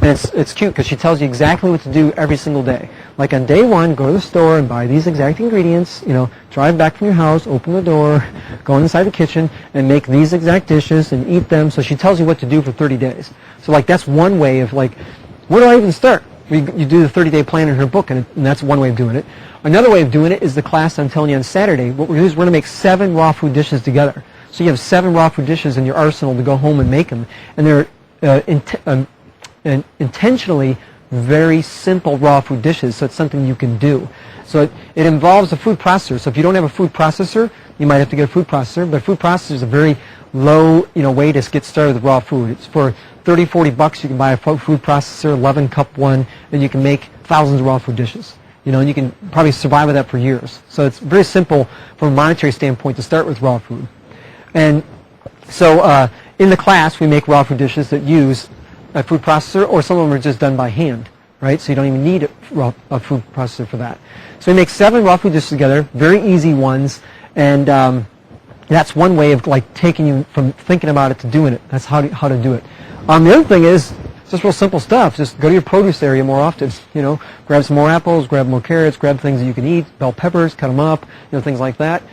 and it's cute because she tells you exactly what to do every single day. Like on day one, go to the store and buy these exact ingredients, drive back from your house, open the door, go inside the kitchen and make these exact dishes and eat them. So she tells you what to do for 30 days. So like that's one way of like, where do I even start? You do the 30-day plan in her book, and that's one way of doing it. Another way of doing it is the class I'm telling you on Saturday. What we're going to do is we're going to make 7 raw food dishes together. So you have 7 raw food dishes in your arsenal to go home and make them. And they're intentionally very simple raw food dishes, so it's something you can do. So it involves a food processor. So if you don't have a food processor, you might have to get a food processor. But a food processor is a very low way to get started with raw food. It's for $30-40 you can buy a food processor, 11-cup one, and you can make thousands of raw food dishes. And you can probably survive with that for years. So it's very simple from a monetary standpoint to start with raw food. And so in the class we make raw food dishes that use a food processor, or some of them are just done by hand, right? So you don't even need a food processor for that. So we make 7 raw food dishes together, very easy ones, and that's one way of like taking you from thinking about it to doing it. That's how to do it. The other thing is just real simple stuff. Just go to your produce area more often. Grab some more apples, grab more carrots, grab things that you can eat, bell peppers, cut them up, things like that.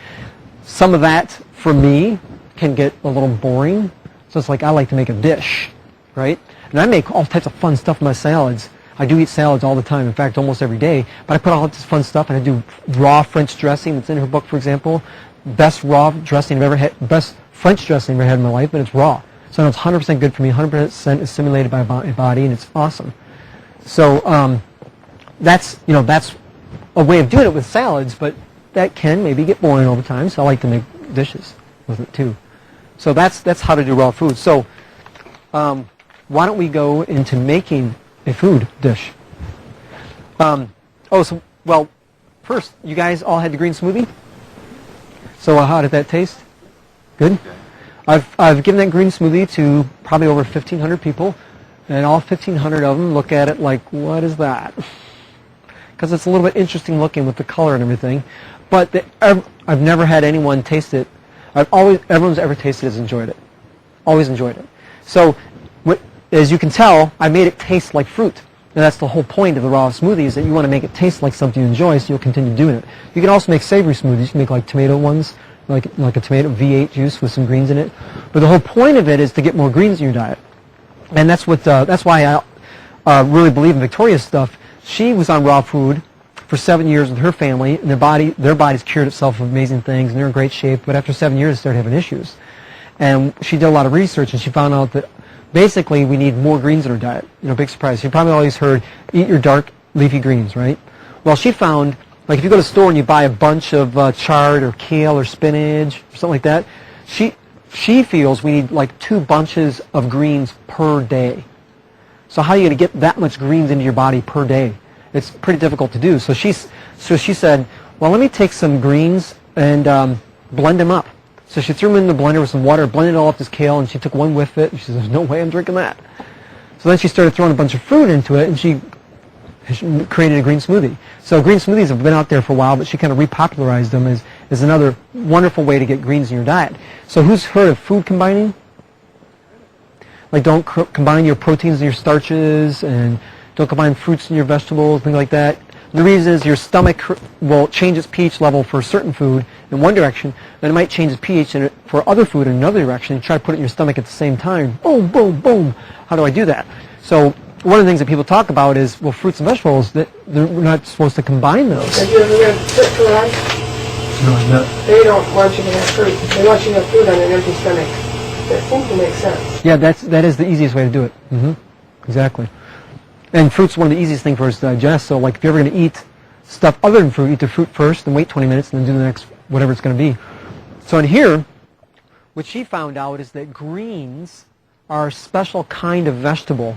Some of that for me can get a little boring. So it's like I like to make a dish, right? And I make all types of fun stuff in my salads. I do eat salads all the time, in fact, almost every day. But I put all this fun stuff, and I do raw French dressing that's in her book, for example. Best raw dressing I've ever had, best French dressing I've ever had in my life, but it's raw. So I know it's 100% good for me, 100% assimilated by my body, and it's awesome. So that's a way of doing it with salads, but that can maybe get boring over time, so I like to make dishes with it too. So that's how to do raw food. So why don't we go into making a food dish? First, you guys all had the green smoothie? So how did that taste? Good? I've given that green smoothie to probably over 1,500 people, and all 1,500 of them look at it like, what is that? Because it's a little bit interesting looking with the color and everything. But I've never had anyone taste it. Everyone's ever tasted it has enjoyed it. Always enjoyed it. So as you can tell, I made it taste like fruit. And that's the whole point of the raw smoothie, is that you want to make it taste like something you enjoy, so you'll continue doing it. You can also make savory smoothies. You can make like tomato ones, like a tomato V8 juice with some greens in it. But the whole point of it is to get more greens in your diet. And that's why I really believe in Victoria's stuff. She was on raw food for 7 years with her family, and their body's cured itself of amazing things, and they're in great shape. But after 7 years, they started having issues. And she did a lot of research, and she found out that basically we need more greens in our diet. Big surprise. You probably always heard, eat your dark leafy greens, right? Well, she found, like if you go to the store and you buy a bunch of chard or kale or spinach or something like that, she feels we need like 2 bunches of greens per day. So how are you going to get that much greens into your body per day? It's pretty difficult to do. So she said, well, let me take some greens and blend them up. So she threw them in the blender with some water, blended it all up this kale, and she took one whiff of it, and she said, there's no way I'm drinking that. So then she started throwing a bunch of fruit into it, and she created a green smoothie. So green smoothies have been out there for a while, but she kind of repopularized them as another wonderful way to get greens in your diet. So who's heard of food combining? Like don't combine your proteins and your starches, and don't combine fruits and your vegetables, things like that. The reason is your stomach will change its pH level for a certain food in one direction, then it might change its pH for other food in another direction, and try to put it in your stomach at the same time. Boom, boom, boom. How do I do that? So one of the things that people talk about is, well, fruits and vegetables, that we're not supposed to combine those. Have you ever read Chick-fil-A? No, I'm not. They don't want you to have fruit. They want you to have food on an empty stomach. That seems to make sense. Yeah, that is the easiest way to do it. Exactly. And fruit's one of the easiest things for us to digest. So like if you're ever going to eat stuff other than fruit, eat the fruit first, then wait 20 minutes, and then do the next whatever it's going to be. So in here, what she found out is that greens are a special kind of vegetable,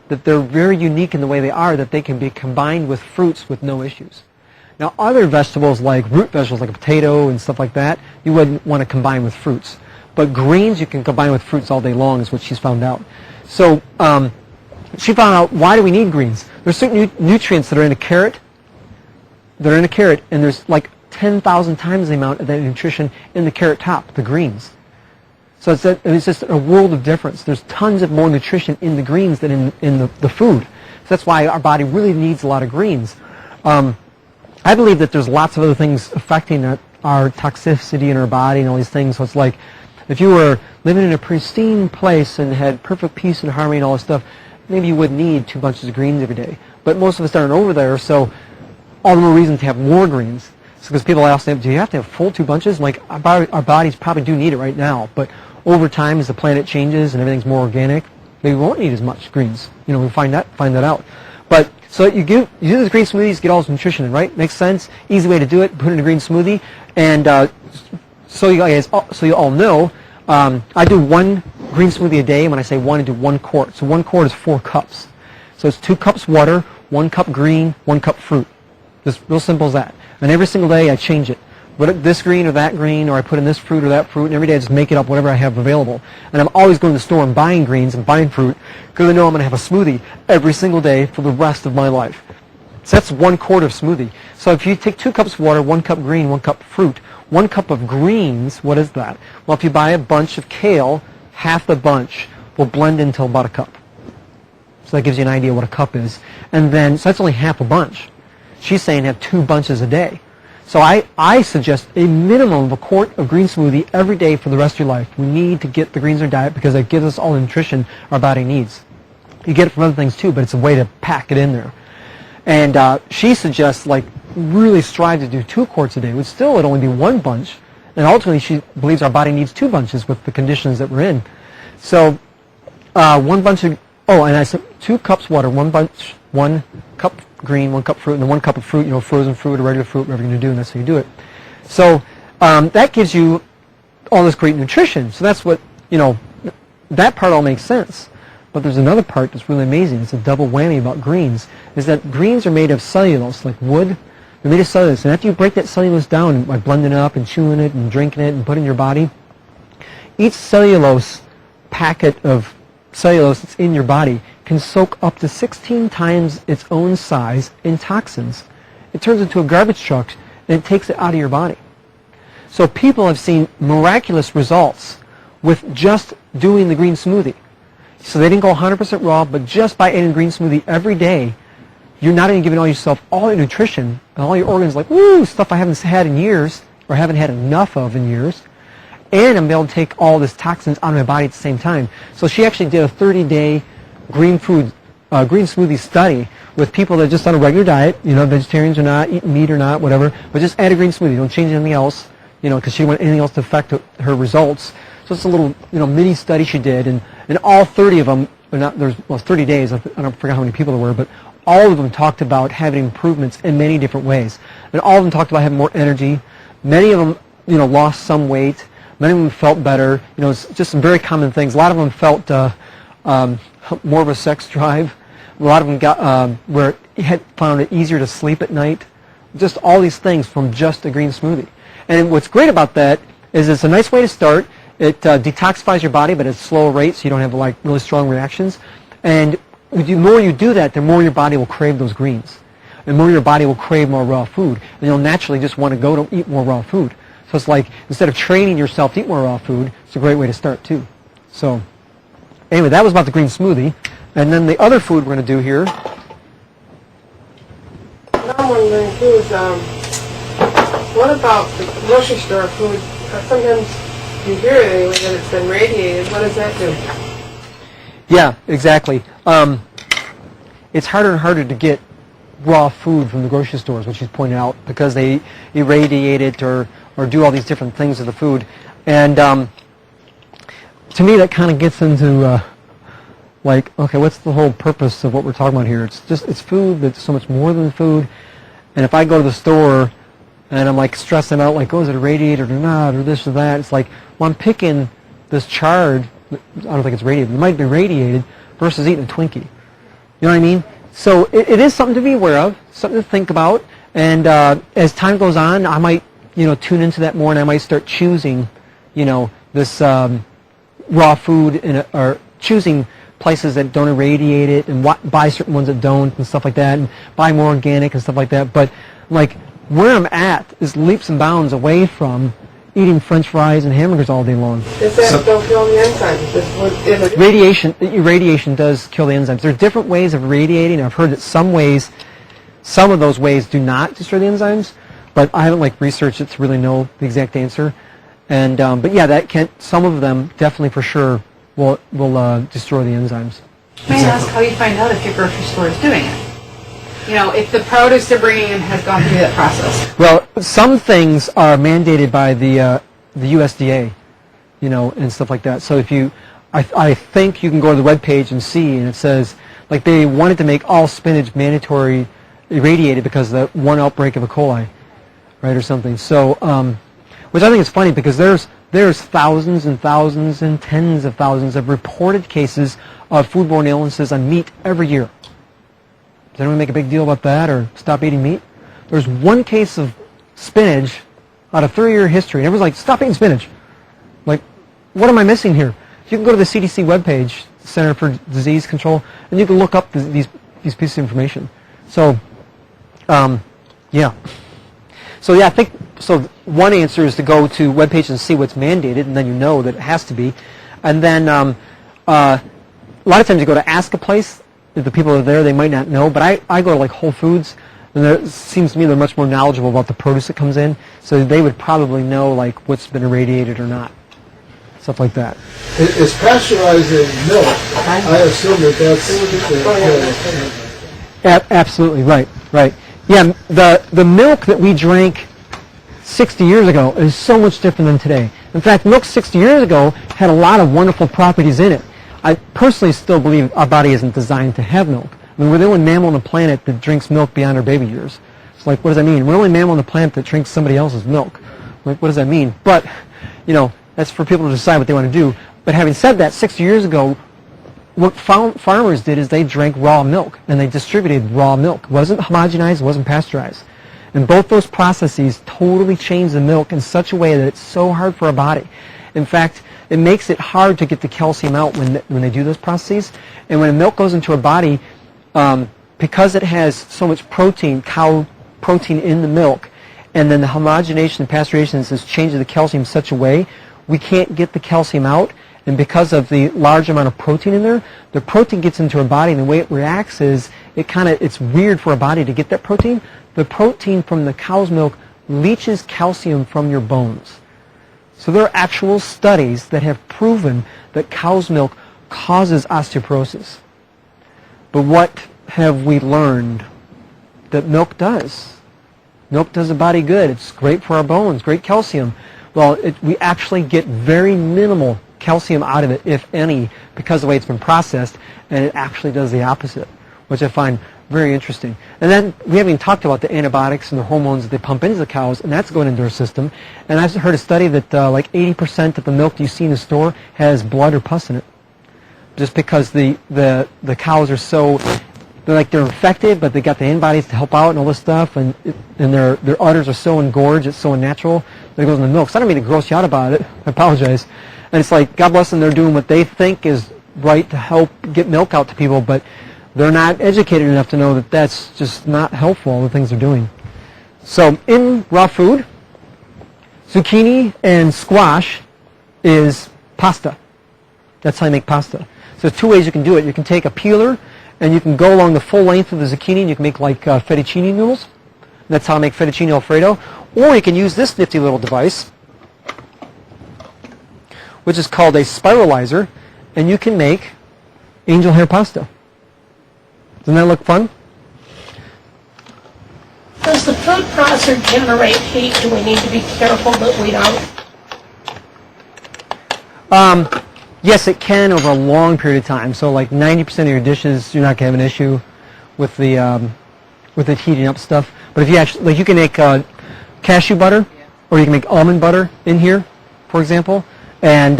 that they're very unique in the way they are, that they can be combined with fruits with no issues. Now other vegetables like root vegetables like a potato and stuff like that, you wouldn't want to combine with fruits. But greens you can combine with fruits all day long is what she's found out. So she found out, why do we need greens? There's certain nutrients that are in a carrot, and there's like 10,000 times the amount of that nutrition in the carrot top, the greens. So it's just a world of difference. There's tons of more nutrition in the greens than in the food. So that's why our body really needs a lot of greens. I believe that there's lots of other things affecting our toxicity in our body and all these things. So it's like if you were living in a pristine place and had perfect peace and harmony and all this stuff, maybe you wouldn't need 2 bunches of greens every day. But most of us aren't over there, so all the more reason to have more greens. So because people ask them, do you have to have full 2 bunches? Like our bodies probably do need it right now, but over time as the planet changes and everything's more organic, maybe we won't need as much greens. We find that out. But so you do these green smoothies, get all this nutrition in, right? Makes sense. Easy way to do it. Put in a green smoothie, and so you all know, I do 1 green smoothie a day. And when I say 1, I do 1 quart. So 1 quart is 4 cups. So it's 2 cups water, 1 cup green, 1 cup fruit. Just real simple as that. And every single day I change it. Put this green or that green, or I put in this fruit or that fruit, and every day I just make it up whatever I have available. And I'm always going to the store and buying greens and buying fruit because I know I'm going to have a smoothie every single day for the rest of my life. So that's 1 quart of smoothie. So if you take 2 cups water, 1 cup green, 1 cup fruit, 1 cup of greens, what is that? Well, if you buy a bunch of kale, half the bunch will blend into about a cup. So that gives you an idea what a cup is. And then, so that's only half a bunch. She's saying have 2 bunches a day. So I suggest a minimum of a quart of green smoothie every day for the rest of your life. We need to get the greens in our diet because it gives us all the nutrition our body needs. You get it from other things too, but it's a way to pack it in there. And she suggests really strive to do 2 quarts a day, which still would only be 1 bunch. And ultimately she believes our body needs 2 bunches with the conditions that we're in. So 1 bunch of, and I said 2 cups water, 1 bunch, 1 cup green, 1 cup fruit, and then 1 cup of fruit, frozen fruit or regular fruit, whatever you're going to do, and that's how you do it. So that gives you all this great nutrition. So that's what, that part all makes sense. But there's another part that's really amazing. It's a double whammy about greens, is that greens are made of cellulose, like wood. They're made of cellulose. And after you break that cellulose down by blending it up and chewing it and drinking it and putting it in your body, each cellulose packet of cellulose that's in your body can soak up to 16 times its own size in toxins. It turns into a garbage truck and it takes it out of your body. So people have seen miraculous results with just doing the green smoothie. So they didn't go 100% raw, but just by eating green smoothie every day, you're not only giving all yourself all your nutrition and all your organs stuff I haven't had in years or haven't had enough of in years, and I'm able to take all this toxins out of my body at the same time. So she actually did a 30-day green smoothie study with people that are just on a regular diet, vegetarians or not, eating meat or not, whatever, but just add a green smoothie. Don't change anything else, because she didn't want anything else to affect her results. So it's a little, mini study she did, and all 30 of them, 30 days, I forget how many people there were, but all of them talked about having improvements in many different ways. And all of them talked about having more energy. Many of them, lost some weight. Many of them felt better. It's just some very common things. A lot of them felt more of a sex drive. A lot of them got where it found it easier to sleep at night. Just all these things from just a green smoothie. And what's great about that is it's a nice way to start. It detoxifies your body, but at a slower rate, so you don't have really strong reactions. And the more you do that, the more your body will crave those greens. The more your body will crave more raw food. And you'll naturally just want to go to eat more raw food. So it's like, instead of training yourself to eat more raw food, it's a great way to start too. So anyway, that was about the green smoothie. And then the other food we're going to do here. What I'm wondering too is, what about the grocery store food? Sometimes you hear it anyway that it's been radiated. What does that do? Yeah, exactly. It's harder and harder to get raw food from the grocery stores, which she's pointed out, because they irradiate it or do all these different things to the food. And to me, that kind of gets into okay, what's the whole purpose of what we're talking about here? It's food, but it's so much more than food. And if I go to the store and I'm stressing out, is it irradiated or not, or this or that, it's well, I'm picking this chard. I don't think it's radiated. It might be radiated versus eating a Twinkie. You know what I mean? So it is something to be aware of, something to think about. And as time goes on, I might, tune into that more, and I might start choosing, this raw food or choosing places that don't irradiate it, and buy certain ones that don't, and stuff like that, and buy more organic and stuff like that. But where I'm at is leaps and bounds away from eating French fries and hamburgers all day long. Does that don't kill the enzymes? Radiation does kill the enzymes. There are different ways of radiating. I've heard that some ways some of those ways do not destroy the enzymes, but I haven't researched it to really know the exact answer. And but yeah, some of them definitely for sure will destroy the enzymes. May I ask how you find out if your grocery store is doing it? If the produce they're bringing in has gone through that process. Well, some things are mandated by the USDA, and stuff like that. So if I think you can go to the webpage and see, and it says they wanted to make all spinach mandatory irradiated because of that one outbreak of E. coli, right, or something. So, which I think is funny because there's thousands and thousands and tens of thousands of reported cases of foodborne illnesses on meat every year. Does anyone make a big deal about that or stop eating meat? There's one case of spinach out of 30-year history, and everyone's like, stop eating spinach. What am I missing here? You can go to the CDC webpage, Center for Disease Control, and you can look up these pieces of information. So, yeah. So yeah, I think one answer is to go to webpage and see what's mandated, and then you know that it has to be. And then a lot of times you go to ask a place. If the people are there, they might not know. But I go to Whole Foods, and it seems to me they're much more knowledgeable about the produce that comes in, so they would probably know what's been irradiated or not, stuff like that. It's pasteurizing milk. I assume that's Absolutely right. Yeah, the milk that we drank 60 years ago is so much different than today. In fact, milk 60 years ago had a lot of wonderful properties in it. I personally still believe our body isn't designed to have milk. I mean, we're the only mammal on the planet that drinks milk beyond our baby years. It's what does that mean? We're the only mammal on the planet that drinks somebody else's milk. What does that mean? But, that's for people to decide what they want to do. But having said that, 60 years ago, what farmers did is they drank raw milk, and they distributed raw milk. It wasn't homogenized, it wasn't pasteurized. And both those processes totally change the milk in such a way that it's so hard for our body. In fact, it makes it hard to get the calcium out when they do those processes. And when milk goes into our body, because it has so much protein, cow protein in the milk, and then the homogenation and pasteurization is changing the calcium in such a way, we can't get the calcium out. And because of the large amount of protein in there, the protein gets into our body, and the way it reacts is it's weird for our body to get that protein. The protein from the cow's milk leaches calcium from your bones. So there are actual studies that have proven that cow's milk causes osteoporosis. But what have we learned that milk does? Milk does the body good. It's great for our bones, great calcium. Well, we actually get very minimal calcium out of it, if any, because of the way it's been processed, and it actually does the opposite, which I find very interesting. And then we haven't even talked about the antibiotics and the hormones that they pump into the cows, and that's going into our system. And I've heard a study that 80% of the milk you see in the store has blood or pus in it, just because the cows are so, they're infected, but they got the antibodies to help out and all this stuff, and their udders are so engorged, it's so unnatural that it goes in the milk. So I don't mean to gross you out about it. I apologize. And it's God bless them, they're doing what they think is right to help get milk out to people, but they're not educated enough to know that that's just not helpful, the things they're doing. So in raw food, zucchini and squash is pasta. That's how you make pasta. So there's two ways you can do it. You can take a peeler and you can go along the full length of the zucchini and you can make fettuccine noodles. That's how I make fettuccine alfredo. Or you can use this nifty little device, which is called a spiralizer, and you can make angel hair pasta. Doesn't that look fun? Does the food processor generate heat? Do we need to be careful that we don't? Yes, it can over a long period of time. So 90% of your dishes, you're not going to have an issue with it heating up stuff. But if you actually, you can make cashew butter, or you can make almond butter in here, for example, and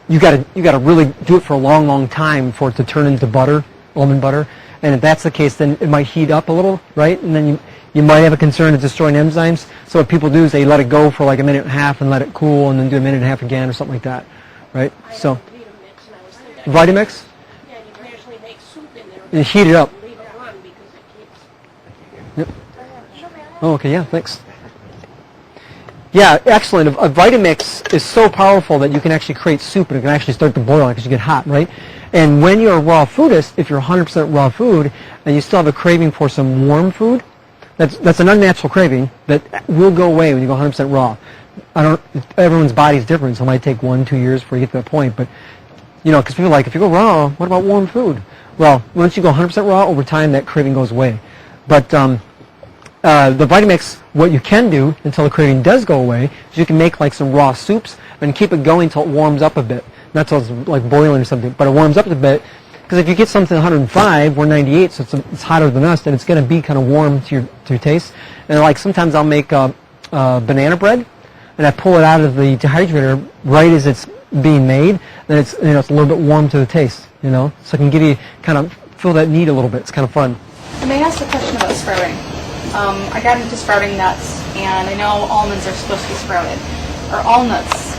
you got to really do it for a long, long time for it to turn into butter, almond butter. And if that's the case, then it might heat up a little, right? And then you might have a concern of destroying enzymes. So what people do is they let it go for a minute and a half and let it cool, and then do a minute and a half again or something like that, right? So Vitamix? Yeah, you can actually make soup in there. And heat it up. Leave it on because it keeps. Yep. Oh, okay, yeah, thanks. Yeah, excellent. A Vitamix is so powerful that you can actually create soup and it can actually start to boil because you get hot, right? And when you're a raw foodist, if you're 100% raw food and you still have a craving for some warm food, That's an unnatural craving that will go away when you go 100% raw. Everyone's body's different, so it might take 1-2 years before you get to that point. But because people are like, if you go raw, what about warm food? Well, once you go 100% raw, over time that craving goes away. But the Vitamix, what you can do until the craving does go away is you can make like some raw soups and keep it going until it warms up a bit. Not till it's like boiling or something, but it warms up a bit. Because if you get something 105, we're 98, so it's hotter than us, then it's going to be kind of warm to your taste. And like sometimes I'll make banana bread, and I pull it out of the dehydrator right as it's being made. Then it's it's a little bit warm to the taste, so it can give you kind of fill that need a little bit. It's kind of fun. I may ask a question about sprouting. I got into sprouting nuts, and I know almonds are supposed to be sprouted. Are all nuts?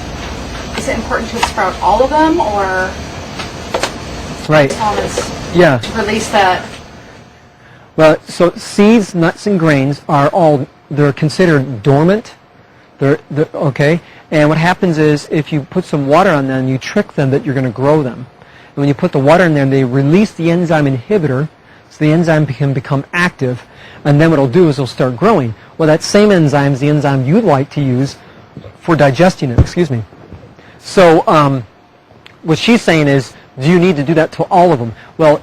Is it important to sprout all of them, or Right. almonds Yeah. to release that? Well, so seeds, nuts, and grains they're considered dormant. They're okay. And what happens is if you put some water on them, you trick them that you're going to grow them. And when you put the water in there, they release the enzyme inhibitor, so the enzyme can become active. And then what it'll do is it'll start growing. Well, that same enzyme is the enzyme you'd like to use for digesting it. Excuse me. So what she's saying is, do you need to do that to all of them? Well,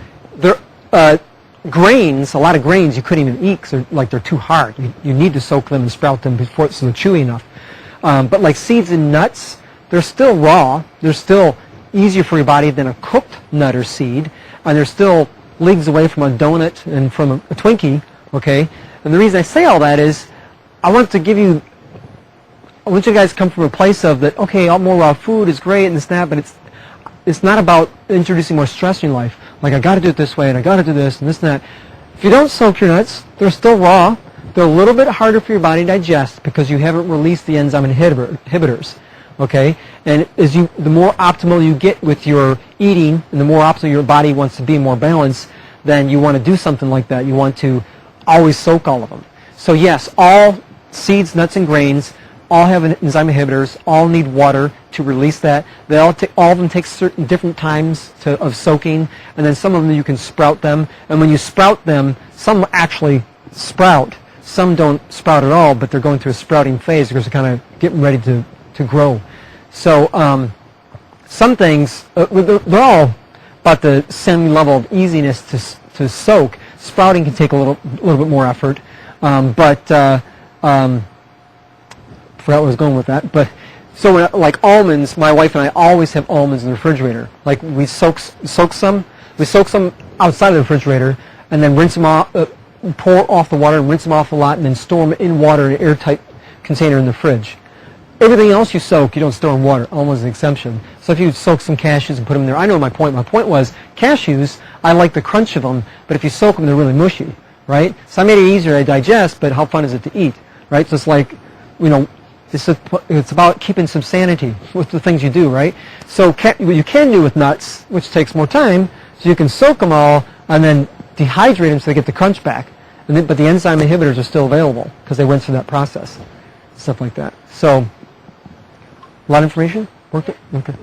grains, a lot of grains you couldn't even eat because they're too hard. You need to soak them and sprout them before so they're chewy enough. But like seeds and nuts, they're still raw. They're still easier for your body than a cooked nut or seed. And they're still leagues away from a donut and from a Twinkie, okay? And the reason I say all that is I want you guys to come from a place of that, okay, all more raw food is great and this and that, but it's not about introducing more stress in your life. Like, I got to do it this way, and I got to do this, and this and that. If you don't soak your nuts, they're still raw. They're a little bit harder for your body to digest because you haven't released the enzyme inhibitors, okay? And the more optimal you get with your eating, and the more optimal your body wants to be more balanced, then you want to do something like that. You want to always soak all of them. So yes, all seeds, nuts, and grains all have enzyme inhibitors, all need water to release that. All of them take certain different times of soaking, and then some of them you can sprout them. And when you sprout them, some actually sprout. Some don't sprout at all, but they're going through a sprouting phase because they're kind of getting ready to grow. So some things, they're all about the same level of easiness to soak. Sprouting can take a little bit more effort, forgot where I was going with that, but so like almonds, my wife and I always have almonds in the refrigerator. Like we soak some outside of the refrigerator, and then rinse them off, pour off the water and rinse them off a lot, and then store them in water in an airtight container in the fridge. Everything else you soak, you don't store in water. Almonds is an exemption. So if you soak some cashews and put them in there, I know my point. My point was cashews, I like the crunch of them, but if you soak them, they're really mushy, right? So I made it easier to digest, but how fun is it to eat, right? So it's like, it's about keeping some sanity with the things you do, right? So what you can do with nuts, which takes more time, so you can soak them all and then dehydrate them so they get the crunch back. But the enzyme inhibitors are still available because they went through that process, stuff like that. So, a lot of information? Worked it? Okay.